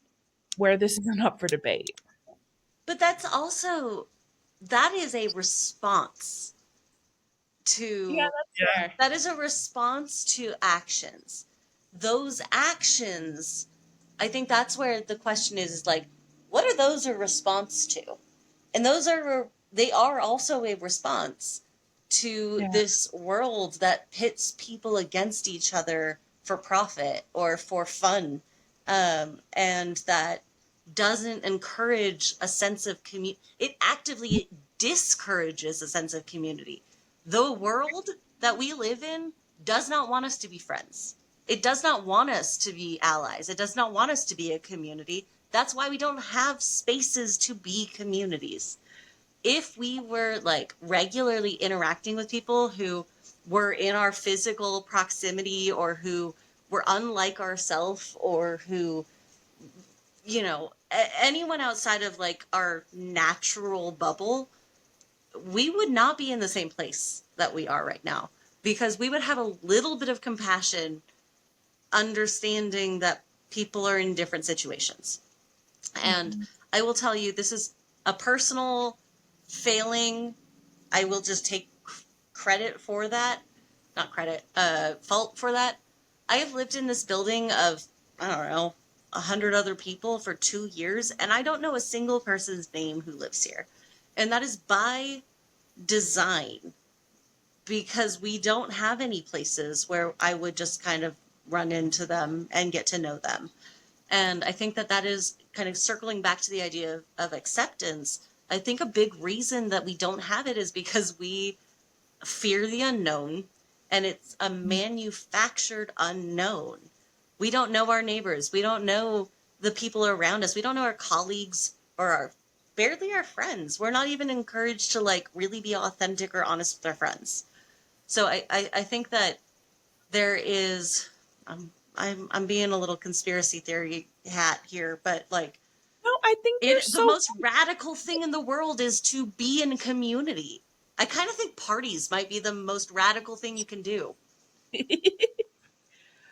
where this isn't up for debate. But that's also, that is a response to... Yeah, that's fair. That is a response to actions. Those actions, I think that's where the question is like, what are those a response to? And they are also a response to this world that pits people against each other for profit or for fun, and that doesn't encourage a sense of community. It actively discourages a sense of community. The world that we live in does not want us to be friends. It does not want us to be allies. It does not want us to be a community. That's why we don't have spaces to be communities. If we were like regularly interacting with people who were in our physical proximity, or who were unlike ourselves, or who, you know, anyone outside of like our natural bubble, we would not be in the same place that we are right now, because we would have a little bit of compassion, understanding that people are in different situations. And I will tell you, this is a personal failing. I will just take credit for that. Not credit, fault for that. I have lived in this building of, I don't know, 100 other people for 2 years, and I don't know a single person's name who lives here. And that is by design, because we don't have any places where I would just kind of run into them and get to know them. And I think that that is kind of circling back to the idea of acceptance. I think a big reason that we don't have it is because we fear the unknown, and it's a manufactured unknown. We don't know our neighbors. We don't know the people around us. We don't know our colleagues or barely our friends. We're not even encouraged to like really be authentic or honest with our friends. So I think that there is, I'm being a little conspiracy theory hat here, but like, no, I think the most radical thing in the world is to be in a community. I kind of think parties might be the most radical thing you can do.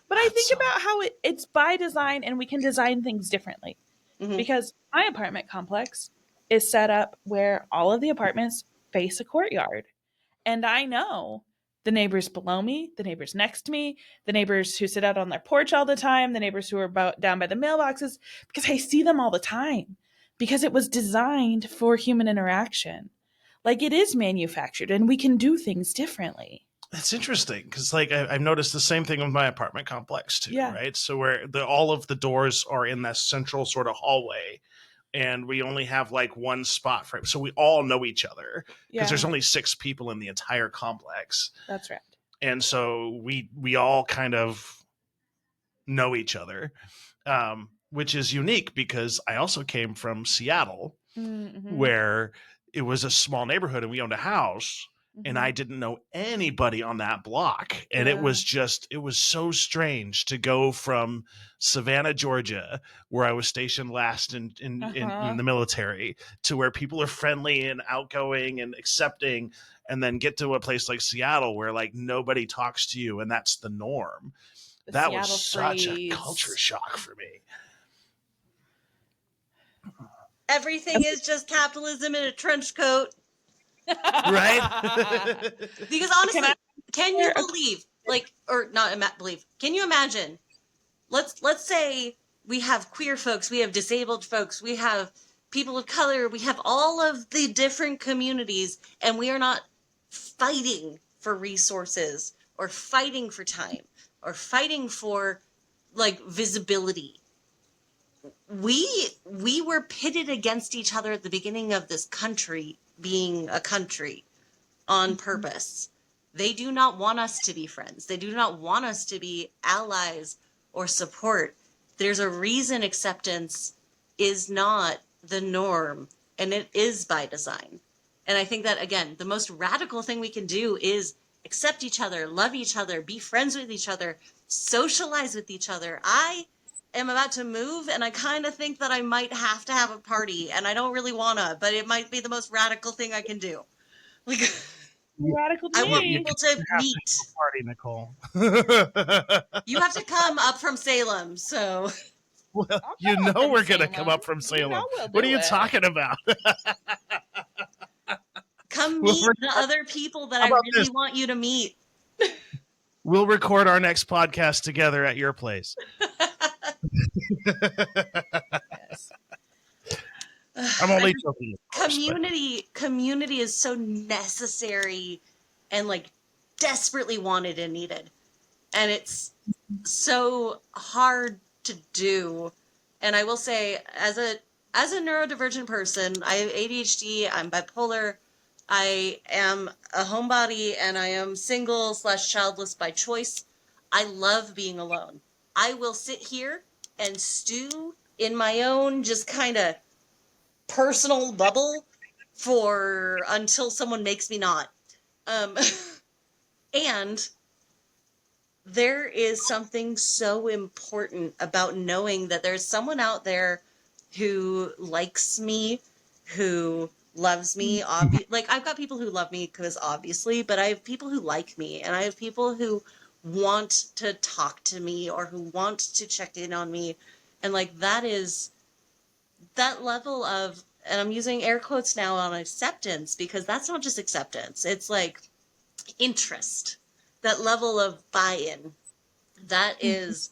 But I think about how it's by design, and we can design things differently. Because my apartment complex is set up where all of the apartments face a courtyard. And I know the neighbors below me, the neighbors next to me, the neighbors who sit out on their porch all the time, the neighbors who are down by the mailboxes, because I see them all the time. Because it was designed for human interaction. Like, it is manufactured, and we can do things differently. It's interesting because, like, I've noticed the same thing with my apartment complex too, right? So where all of the doors are in that central sort of hallway, and we only have like one spot for it, so we all know each other because there's only 6 people in the entire complex. That's right. And so we all kind of know each other, which is unique because I also came from Seattle, where it was a small neighborhood and we owned a house. and I didn't know anybody on that block. And it was so strange to go from Savannah, Georgia, where I was stationed last in the military, to where people are friendly and outgoing and accepting, and then get to a place like Seattle where like nobody talks to you and that's the norm. That was such a culture shock for me. Everything is just capitalism in a trench coat. Right? Because honestly, can you believe, like, or not believe, can you imagine, let's say we have queer folks, we have disabled folks, we have people of color, we have all of the different communities, and we are not fighting for resources or fighting for time or fighting for like visibility. We were pitted against each other at the beginning of this country being a country on purpose. They do not want us to be friends. They do not want us to be allies or support. There's a reason acceptance is not the norm, and it is by design. And I think that, again, the most radical thing we can do is accept each other, love each other, be friends with each other, socialize with each other. I am about to move, and I kind of think that I might have to have a party, and I don't really want to, but it might be the most radical thing I can do. Like, radical I want change. people to meet. Party, Nicole. You have to come up from Salem, so. Well, you know we're going to come up from Salem. What are you talking about? Come meet the other people that I really want you to meet. We'll record our next podcast together at your place. Yes. I'm only joking. Community is so necessary and like desperately wanted and needed. And it's so hard to do. And I will say, as a neurodivergent person, I have ADHD, I'm bipolar, I am a homebody, and I am single/childless by choice. I love being alone. I will sit here and stew in my own just kind of personal bubble until someone makes me not. And there is something so important about knowing that there's someone out there who likes me, who loves me. Like, I've got people who love me because obviously, but I have people who like me, and I have people who want to talk to me or who want to check in on me. And like, that is that level of, and I'm using air quotes now on acceptance, because that's not just acceptance. It's like interest, that level of buy-in. That is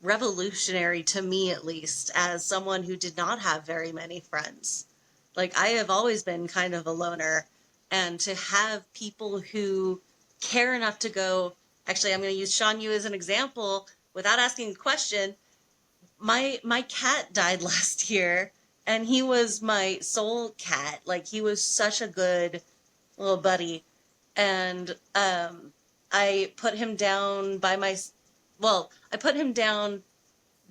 revolutionary to me, at least, as someone who did not have very many friends. Like, I have always been kind of a loner, and to have people who care enough to go, actually, I'm going to use Shawn, you as an example, without asking a question. My cat died last year, and he was my soul cat. Like, he was such a good little buddy. And I put him down I put him down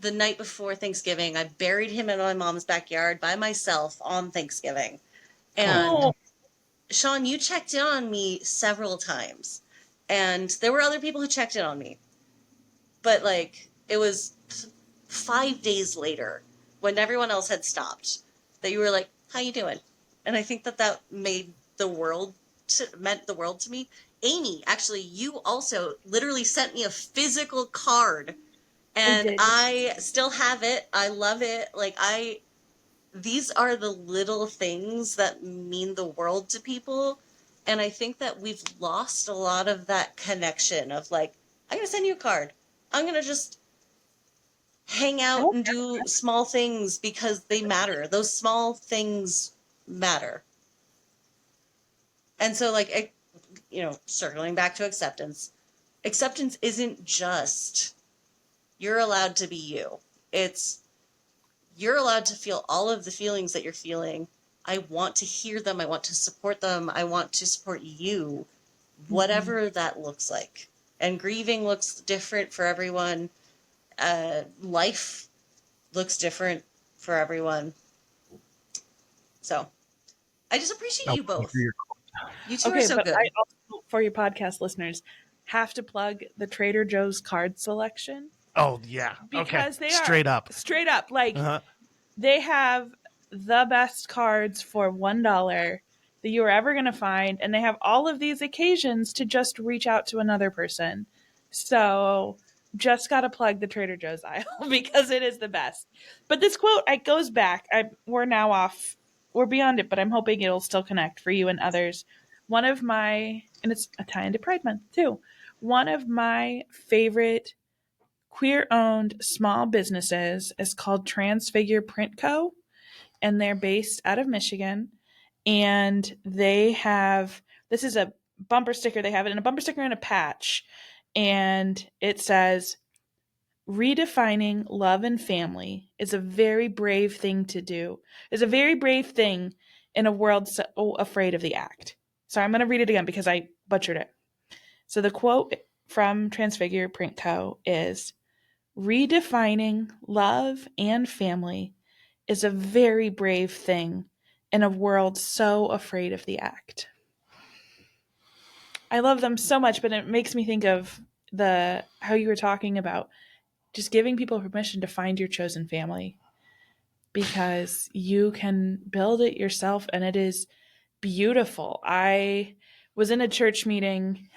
the night before Thanksgiving. I buried him in my mom's backyard by myself on Thanksgiving. And Shawn, you checked in on me several times. And there were other people who checked in on me. But, like, it was 5 days later, when everyone else had stopped, that you were like, how you doing? And I think that meant the world to me. Aimee, actually, you also literally sent me a physical card, and I still have it. I love it. Like, these are the little things that mean the world to people. And I think that we've lost a lot of that connection of like, I'm going to send you a card. I'm going to just hang out and do small things because they matter. Those small things matter. And so, like, circling back to acceptance isn't just you're allowed to be you. It's you're allowed to feel all of the feelings that you're feeling. I want to hear them. I want to support them. I want to support you, whatever that looks like. And grieving looks different for everyone. Life looks different for everyone. So I just appreciate you both. You two are Okay, so but good. I also, for your podcast listeners, have to plug the Trader Joe's card selection Oh yeah. Okay. because they are Straight up. straight up like Uh-huh. they have the best cards for $1 that you are ever going to find, and they have all of these occasions to just reach out to another person. So just got to plug the Trader Joe's aisle because it is the best. But this quote, it goes back. We're now off. We're beyond it, but I'm hoping it'll still connect for you and others. One of my, and it's a tie into Pride Month too. One of my favorite queer owned small businesses is called Transfigure Print Co. And they're based out of Michigan. And they have, this is a bumper sticker. They have it in a bumper sticker and a patch. And it says, redefining love and family is a very brave thing to do. It's a very brave thing in a world so afraid of the act. So I'm going to read it again because I butchered it. So the quote from Transfigure Print Co. is, redefining love and family is a very brave thing in a world so afraid of the act. I love them so much, but it makes me think of the how you were talking about just giving people permission to find your chosen family because you can build it yourself and it is beautiful. I was in a church meeting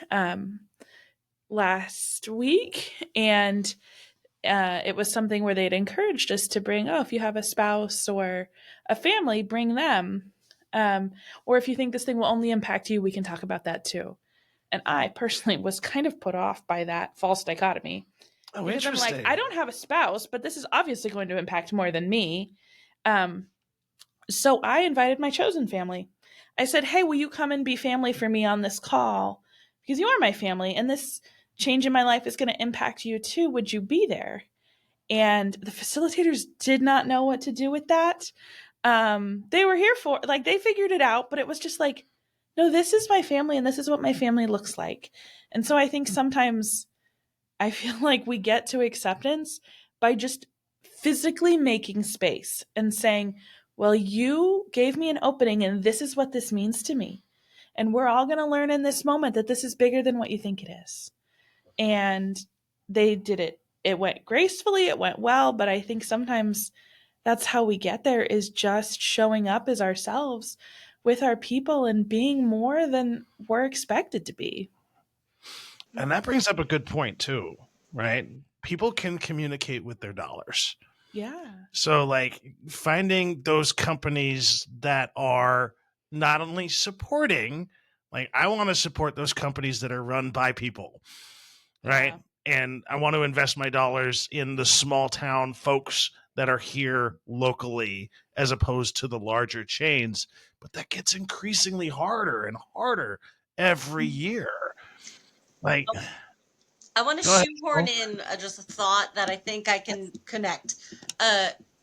last week and it was something where they'd encouraged us to bring, if you have a spouse or a family, bring them. Or if you think this thing will only impact you, we can talk about that too. And I personally was kind of put off by that false dichotomy Oh, because I'm like, interesting. I don't have a spouse, but this is obviously going to impact more than me. So I invited my chosen family. I said, hey, will you come and be family for me on this call? Because you are my family, and this change in my life is going to impact you too. Would you be there? And the facilitators did not know what to do with that. They were here for, like, they figured it out, but it was just like, no, this is my family and this is what my family looks like. And so I think sometimes I feel like we get to acceptance by just physically making space and saying, well, you gave me an opening and this is what this means to me. And we're all going to learn in this moment that this is bigger than what you think it is. And they did it. It went gracefully, it went well, but I think sometimes that's how we get there is just showing up as ourselves with our people and being more than we're expected to be. And that brings up a good point too, right? People can communicate with their dollars. Yeah. So like finding those companies that are not only supporting, like I want to support those companies that are run by people, right? Yeah. And I want to invest my dollars in the small town folks that are here locally as opposed to the larger chains. But that gets increasingly harder and harder every year. Like, I want to go ahead. shoehorn in just a thought that I think I can connect.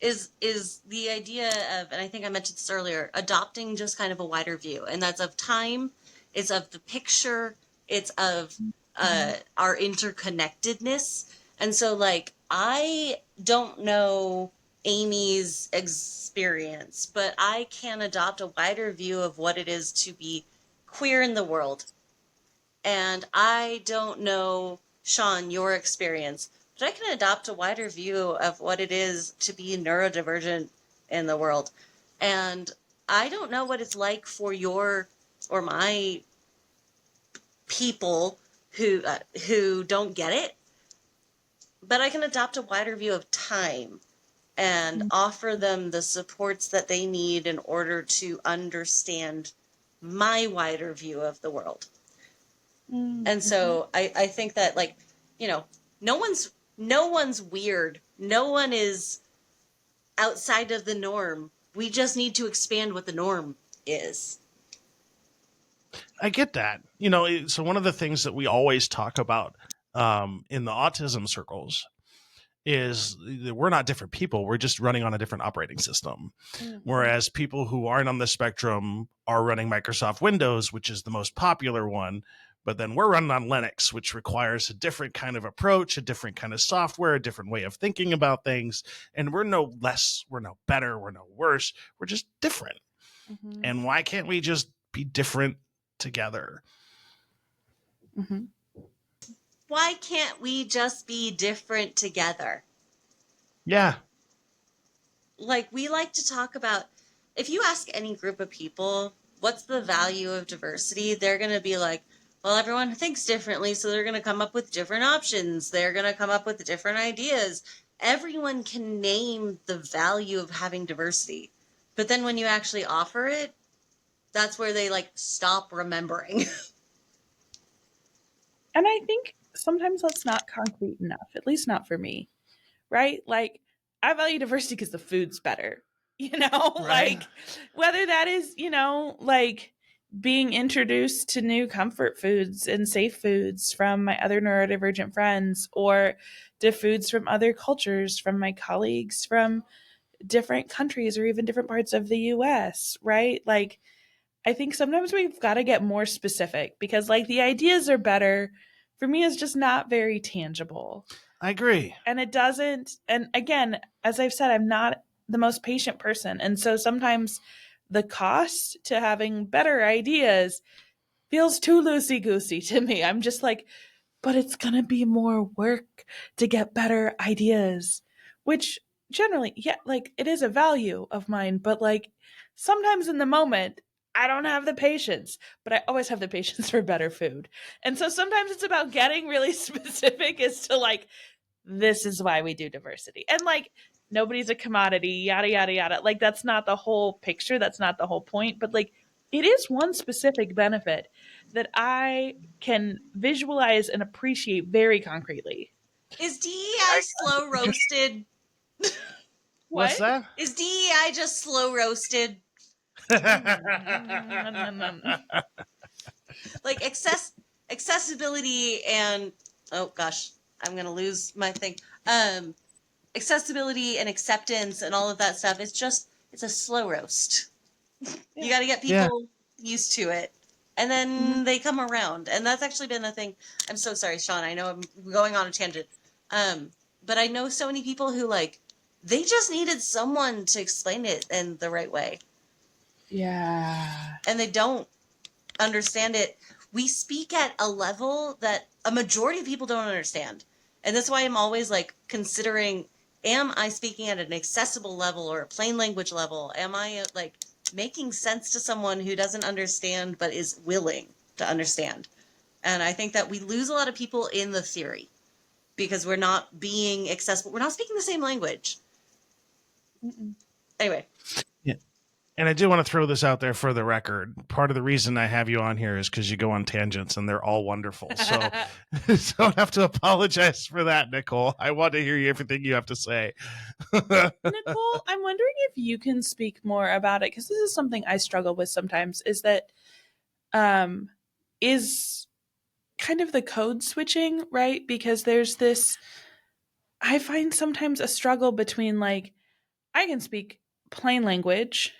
Is the idea of, and I think I mentioned this earlier, adopting just kind of a wider view, and that's of time, it's of the picture, it's of our interconnectedness, and so like I don't know Aimee's experience, but I can adopt a wider view of what it is to be queer in the world. And I don't know, Shawn, your experience, but I can adopt a wider view of what it is to be neurodivergent in the world. And I don't know what it's like for your or my people who don't get it, but I can adopt a wider view of time and offer them the supports that they need in order to understand my wider view of the world. Mm-hmm. And so I think that, like, you know, no one's weird. No one is outside of the norm. We just need to expand what the norm is. I get that. So one of the things that we always talk about in the autism circles is that we're not different people. We're just running on a different operating system. Mm-hmm. Whereas people who aren't on the spectrum are running Microsoft Windows, which is the most popular one. But then we're running on Linux, which requires a different kind of approach, a different kind of software, a different way of thinking about things. And we're no less, we're no better, we're no worse. We're just different. Mm-hmm. And why can't we just be different together. Mm-hmm. Why can't we just be different together? Yeah. Like, we like to talk about, if you ask any group of people, what's the value of diversity? They're going to be like, well, everyone thinks differently, so they're going to come up with different options. They're going to come up with different ideas. Everyone can name the value of having diversity. But then when you actually offer it, that's where they like stop remembering. And I think sometimes that's not concrete enough, at least not for me, right? Like, I value diversity because the food's better, Right. like whether that is, like being introduced to new comfort foods and safe foods from my other neurodivergent friends or to foods from other cultures, from my colleagues from different countries or even different parts of the US, right? Like, I think sometimes we've got to get more specific because, like, the ideas are better. For me, is just not very tangible. I agree. And it doesn't, and again, as I've said, I'm not the most patient person. And so sometimes the cost to having better ideas feels too loosey goosey to me. I'm just like, but it's going to be more work to get better ideas, which generally, yeah, like it is a value of mine, but like sometimes in the moment, I don't have the patience, but I always have the patience for better food. And so sometimes it's about getting really specific as to like, this is why we do diversity. And like, nobody's a commodity, yada, yada, yada. Like, that's not the whole picture. That's not the whole point. But like, it is one specific benefit that I can visualize and appreciate very concretely. Is DEI slow roasted? What's What? that? Is DEI just slow roasted? Like accessibility and, oh gosh, I'm gonna lose my thing. Accessibility and acceptance and all of that stuff. It's a slow roast. You got to get Yeah. people used to it, and then they come around. And that's actually been the thing. I'm so sorry, Shawn. I know I'm going on a tangent. But I know so many people who like they just needed someone to explain it in the right way, Yeah. and they don't understand it. We speak at a level that a majority of people don't understand. And that's why I'm always like considering, am I speaking at an accessible level or a plain language level? Am I like making sense to someone who doesn't understand but is willing to understand? And I think that we lose a lot of people in the theory because we're not being accessible. We're not speaking the same language. Mm-mm. Anyway. Yeah. And I do want to throw this out there for the record. Part of the reason I have you on here is because you go on tangents and they're all wonderful. So don't have to apologize for that, Nicole. I want to hear everything you have to say. Nicole, I'm wondering if you can speak more about it because this is something I struggle with sometimes. Is that is kind of the code switching, right? Because there's this, I find sometimes a struggle between like, I can speak plain language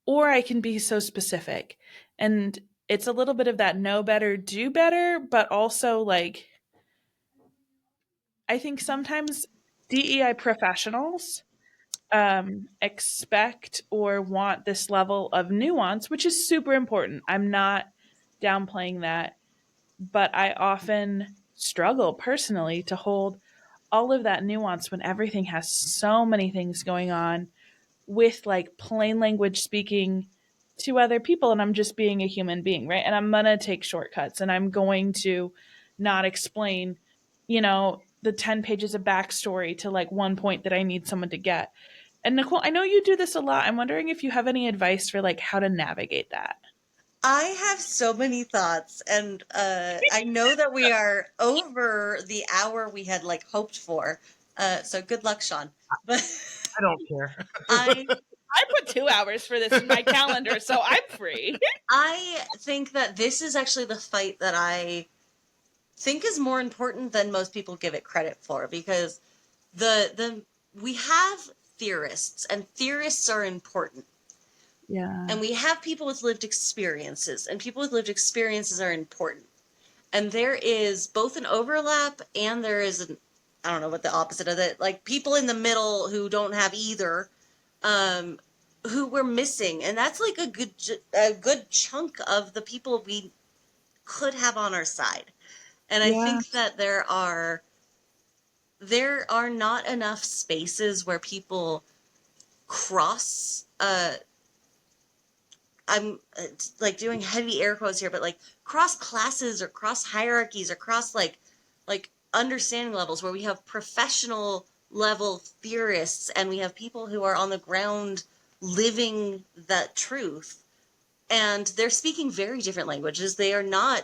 or I can be so specific. And it's a little bit of that know better, do better, but also like, I think sometimes DEI professionals expect or want this level of nuance, which is super important. I'm not downplaying that, but I often struggle personally to hold all of that nuance when everything has so many things going on with like plain language speaking to other people and I'm just being a human being, right? And I'm going to take shortcuts and I'm going to not explain, the 10 pages of backstory to like one point that I need someone to get. And Nicole, I know you do this a lot. I'm wondering if you have any advice for like how to navigate that. I have so many thoughts, and I know that we are over the hour we had like hoped for. So good luck, Shawn. But I don't care. I I put 2 hours for this in my calendar, so I'm free. I think that this is actually the fight that I think is more important than most people give it credit for, because the we have theorists, and theorists are important. Yeah. And we have people with lived experiences, and people with lived experiences are important. And there is both an overlap and there is an, I don't know what the opposite of that, like people in the middle who don't have either. who we're missing. And that's like a good chunk of the people we could have on our side. And I Yeah. think that there are not enough spaces where people cross, I'm like doing heavy air quotes here, but like cross classes or cross hierarchies or cross like understanding levels, where we have professional level theorists and we have people who are on the ground living that truth, and they're speaking very different languages. They are not,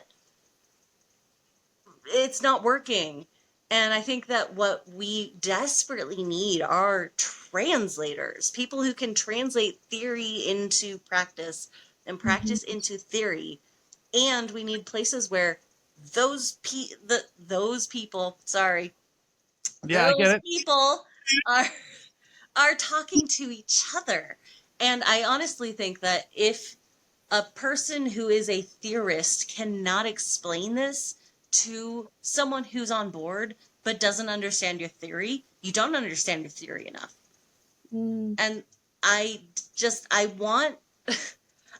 it's not working. And I think that what we desperately need are translators, people who can translate theory into practice and practice into theory. And we need places where those people, sorry, Yeah, I get those it. people are talking to each other. And I honestly think that if a person who is a theorist cannot explain this to someone who's on board but doesn't understand your theory, you don't understand your theory enough. And I want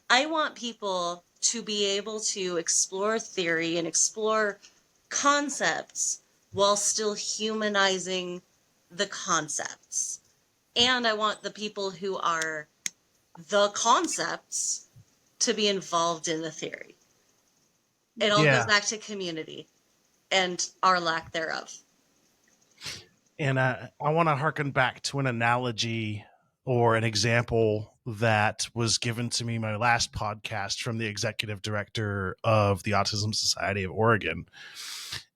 I want people to be able to explore theory and explore concepts while still humanizing the concepts. And I want the people who are the concepts to be involved in the theory. It all goes Yeah. back to community and our lack thereof. And I want to harken back to an analogy or an example that was given to me my last podcast from the executive director of the Autism Society of Oregon.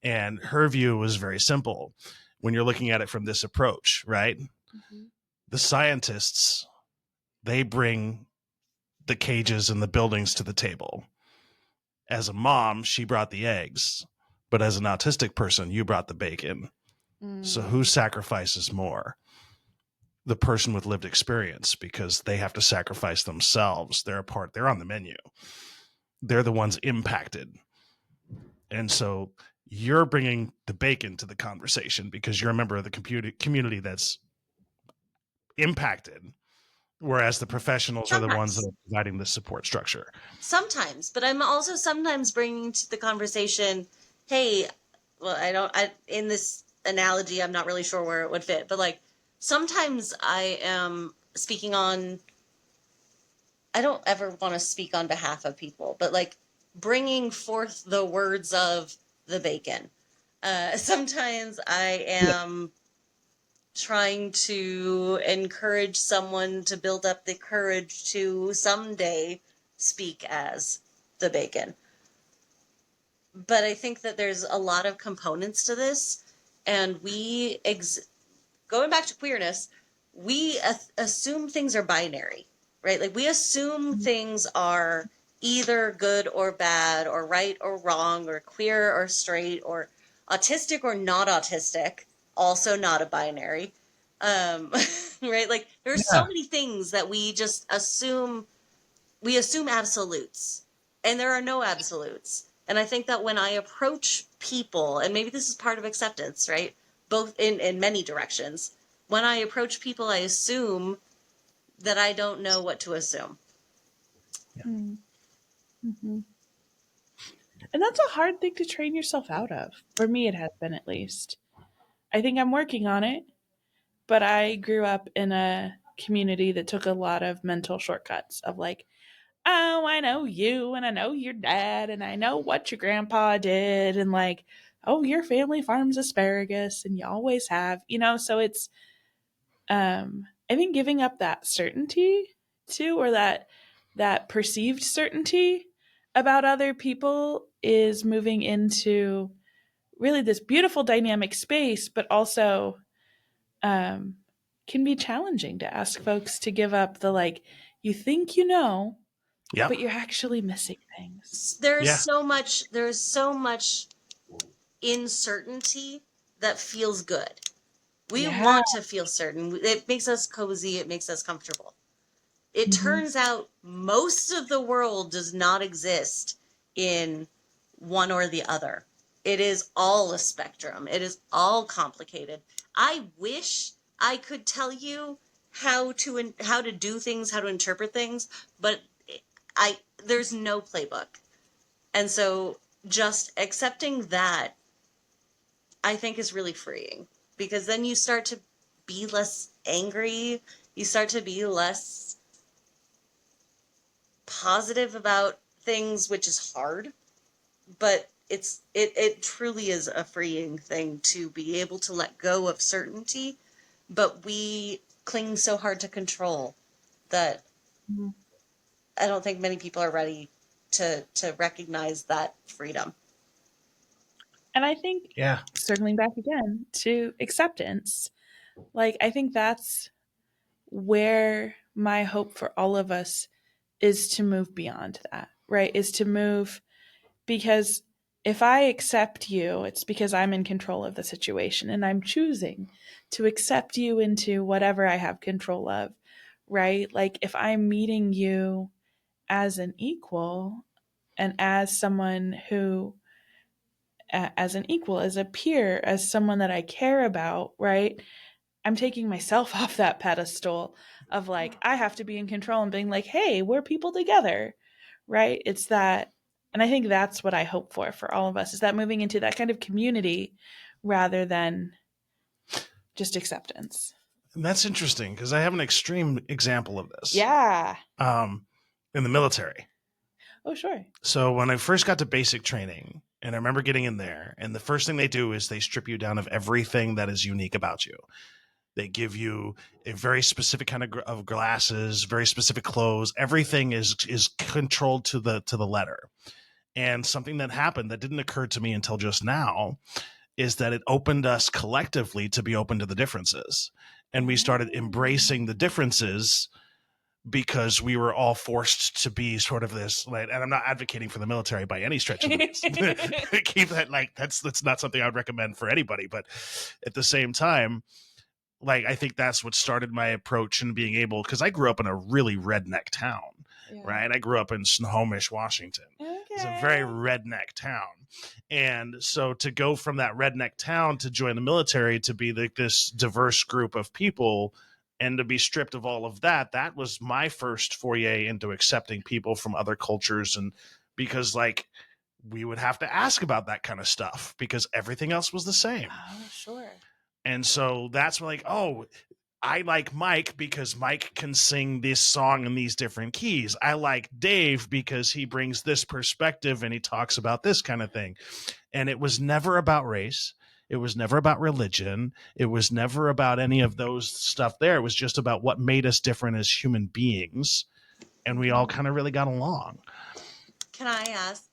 And her view was very simple when you're looking at it from this approach, right? The scientists, they bring the cages and the buildings to the table. As a mom, she brought the eggs, but as an autistic person, you brought the bacon. So who sacrifices more? The person with lived experience, because they have to sacrifice themselves. They're on the menu. They're the ones impacted. And so you're bringing the bacon to the conversation because you're a member of the community that's impacted, whereas the professionals are the ones that are providing the support structure. Sometimes, but I'm also sometimes bringing to the conversation, hey, well, in this analogy, I'm not really sure where it would fit, but like sometimes I am speaking on, I don't ever want to speak on behalf of people, but like bringing forth the words of the bacon. Sometimes I am trying to encourage someone to build up the courage to someday speak as the bacon. But I think that there's a lot of components to this, and going back to queerness, we assume things are binary, right? Like we assume things are either good or bad, or right or wrong, or queer or straight, or autistic or not autistic, also not a binary. Right? Like there's so many things that we just assume. We assume absolutes, and there are no absolutes. And I think that when I approach people, and maybe this is part of acceptance, right? Both in many directions. When I approach people, I assume that I don't know what to assume. And that's a hard thing to train yourself out of. For me, it has been, at least. I think I'm working on it, but I grew up in a community that took a lot of mental shortcuts of like, oh, I know you and I know your dad and I know what your grandpa did and like, oh, your family farms asparagus and you always have, so it's I think giving up that certainty too, or that perceived certainty about other people, is moving into really this beautiful dynamic space, but also um, can be challenging to ask folks to give up the like, you think you know, Yep. but you're actually missing things. There's so much uncertainty that feels good. We want to feel certain. It makes us cozy. It makes us comfortable. It turns out most of the world does not exist in one or the other. It is all a spectrum. It is all complicated. I wish I could tell you how to do things, how to interpret things, but there's no playbook. And so just accepting that, I think, is really freeing, because then you start to be less angry, you start to be less positive about things, which is hard, but it truly is a freeing thing to be able to let go of certainty, but we cling so hard to control that I don't think many people are ready to recognize that freedom. And I think, Yeah. circling back again to acceptance, like, I think that's where my hope for all of us is to move beyond that, right? Is to move, because if I accept you, it's because I'm in control of the situation and I'm choosing to accept you into whatever I have control of, right? Like, if I'm meeting you as an equal and as someone who, as an equal, as a peer, as someone that I care about, right? I'm taking myself off that pedestal of like, I have to be in control and being like, hey, we're people together, right? It's that. And I think that's what I hope for all of us, is that moving into that kind of community rather than just acceptance. And that's interesting because I have an extreme example of this. Yeah. In the military. Oh, sure. So when I first got to basic training, and I remember getting in there, and the first thing they do is they strip you down of everything that is unique about you. They give you a very specific kind of glasses, very specific clothes. Everything is controlled to the letter. And something that happened that didn't occur to me until just now is that it opened us collectively to be open to the differences. And we started embracing the differences because we were all forced to be sort of this, like, and I'm not advocating for the military by any stretch of the means. Keep that, like, that's not something I would recommend for anybody. But at the same time, like, I think that's what started my approach in being able, because I grew up in a really redneck town, right? I grew up in Snohomish, Washington. Okay. It's a very redneck town. And so to go from that redneck town to join the military, to be like this diverse group of people and to be stripped of all of that, that was my first foray into accepting people from other cultures. And because, like, we would have to ask about that kind of stuff because everything else was the same. Oh, sure. And so that's when, like, oh, I like Mike because Mike can sing this song in these different keys. I like Dave because he brings this perspective and he talks about this kind of thing. And it was never about race. It was never about religion. It was never about any of those stuff there. It was just about what made us different as human beings. And we all kind of really got along. Can I ask?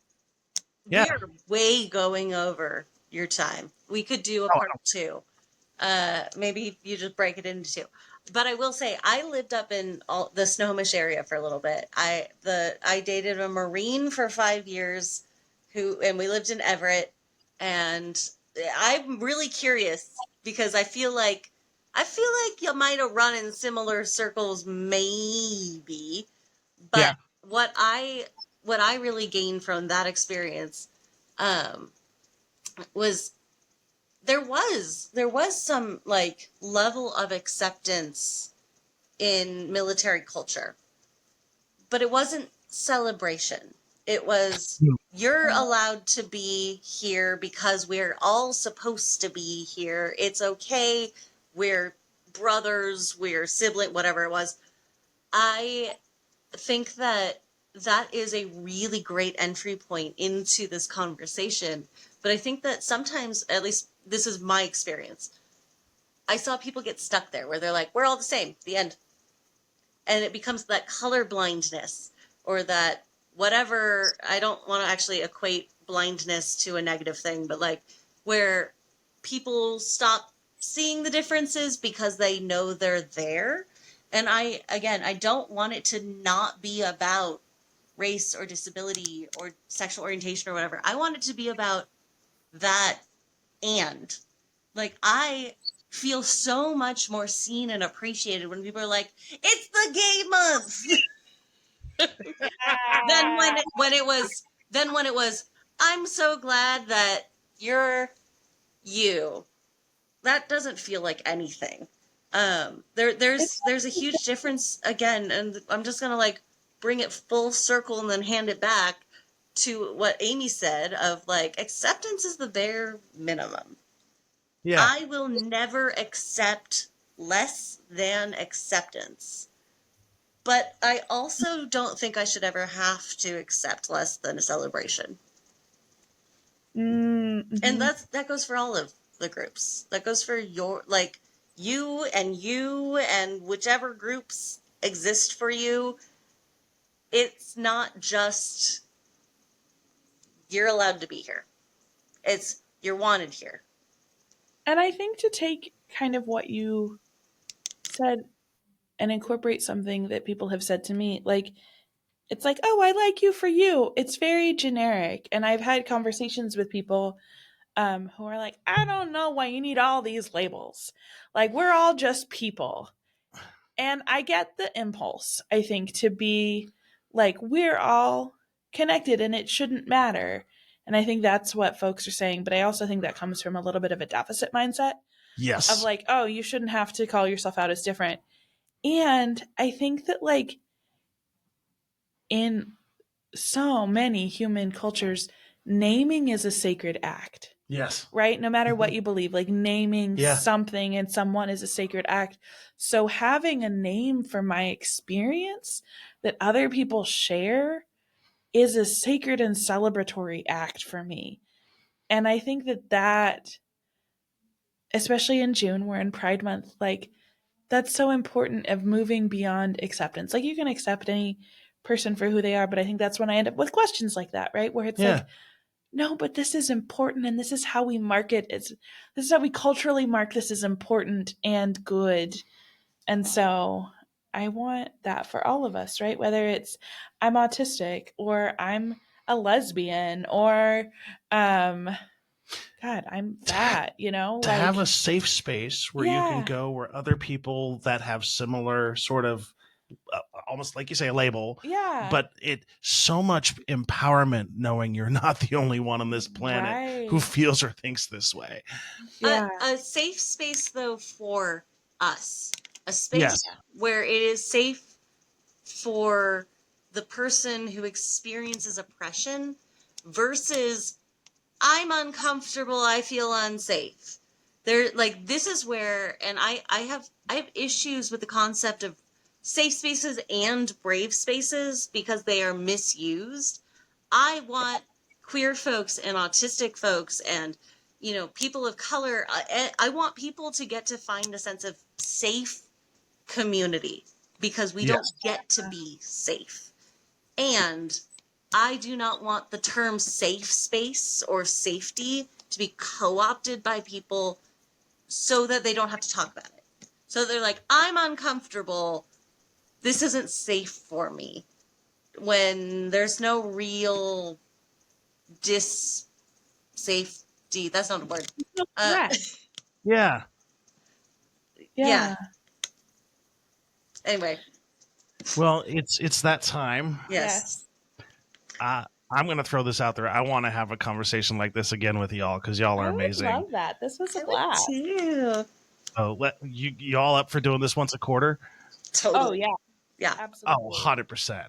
Yeah. We are way going over your time. We could do a part two. Maybe you just break it into two. But I will say, I lived up in the Snohomish area for a little bit. I dated a Marine for 5 years, and we lived in Everett. And I'm really curious because I feel like you might have run in similar circles, maybe. But Yeah. what I really gained from that experience was there was some, like, level of acceptance in military culture, but it wasn't celebration. It was, you're allowed to be here because we're all supposed to be here. It's okay. We're brothers, we're sibling, whatever it was. I think that is a really great entry point into this conversation. But I think that sometimes, at least this is my experience, I saw people get stuck there where they're like, we're all the same, the end. And it becomes that color blindness, or that whatever. I don't want to actually equate blindness to a negative thing, but like where people stop seeing the differences because they know they're there. And I don't want it to not be about race or disability or sexual orientation or whatever. I want it to be about that. And, like, I feel so much more seen and appreciated when people are like, it's the gay month. Then when it was, I'm so glad that you're you. That doesn't feel like anything. There's a huge difference again, and I'm just gonna like bring it full circle and then hand it back to what Aimee said of like acceptance is the bare minimum. Yeah. I will never accept less than acceptance. But I also don't think I should ever have to accept less than a celebration. Mm-hmm. And that goes for all of the groups. That goes for your, like, you and whichever groups exist for you. It's not just you're allowed to be here. It's you're wanted here. And I think to take kind of what you said and incorporate something that people have said to me, like, it's like, oh, I like you for you. It's very generic. And I've had conversations with people who are like, I don't know why you need all these labels. Like, we're all just people. And I get the impulse, I think, to be like, we're all connected and it shouldn't matter. And I think that's what folks are saying. But I also think that comes from a little bit of a deficit mindset of Yes. like, oh, you shouldn't have to call yourself out as different. And I think that, like, in so many human cultures, naming is a sacred act. Yes. Right? No matter what you believe, like naming something and someone is a sacred act. So having a name for my experience that other people share is a sacred and celebratory act for me. And I think that, especially in June, we're in Pride Month, like, that's so important of moving beyond acceptance. Like, you can accept any person for who they are, but I think that's when I end up with questions like that, right? Where it's like, no, but this is important, and this is how we mark it. This is how we culturally mark this as important and good. And so I want that for all of us, right? Whether it's I'm autistic or I'm a lesbian or God, I'm fat, To like, have a safe space where you can go where other people that have similar sort of almost like you say a label, but it so much empowerment knowing you're not the only one on this planet who feels or thinks this way. A safe space though for us, a space where it is safe for the person who experiences oppression versus I'm uncomfortable, I feel unsafe. There, like, this is where, and I have issues with the concept of safe spaces and brave spaces because they are misused. I want queer folks and autistic folks and, people of color. I want people to get to find a sense of safe community because we don't get to be safe. And I do not want the term safe space or safety to be co-opted by people so that they don't have to talk about it. So they're like, I'm uncomfortable. This isn't safe for me. When there's no real safety. That's not a word. Yeah. Anyway. Well, it's that time. Yes. I'm going to throw this out there. I want to have a conversation like this again with y'all because y'all are amazing. I love that. This was a blast. Too. Oh, you all up for doing this once a quarter? Totally. Oh, yeah. Yeah. Absolutely. Oh, 100%.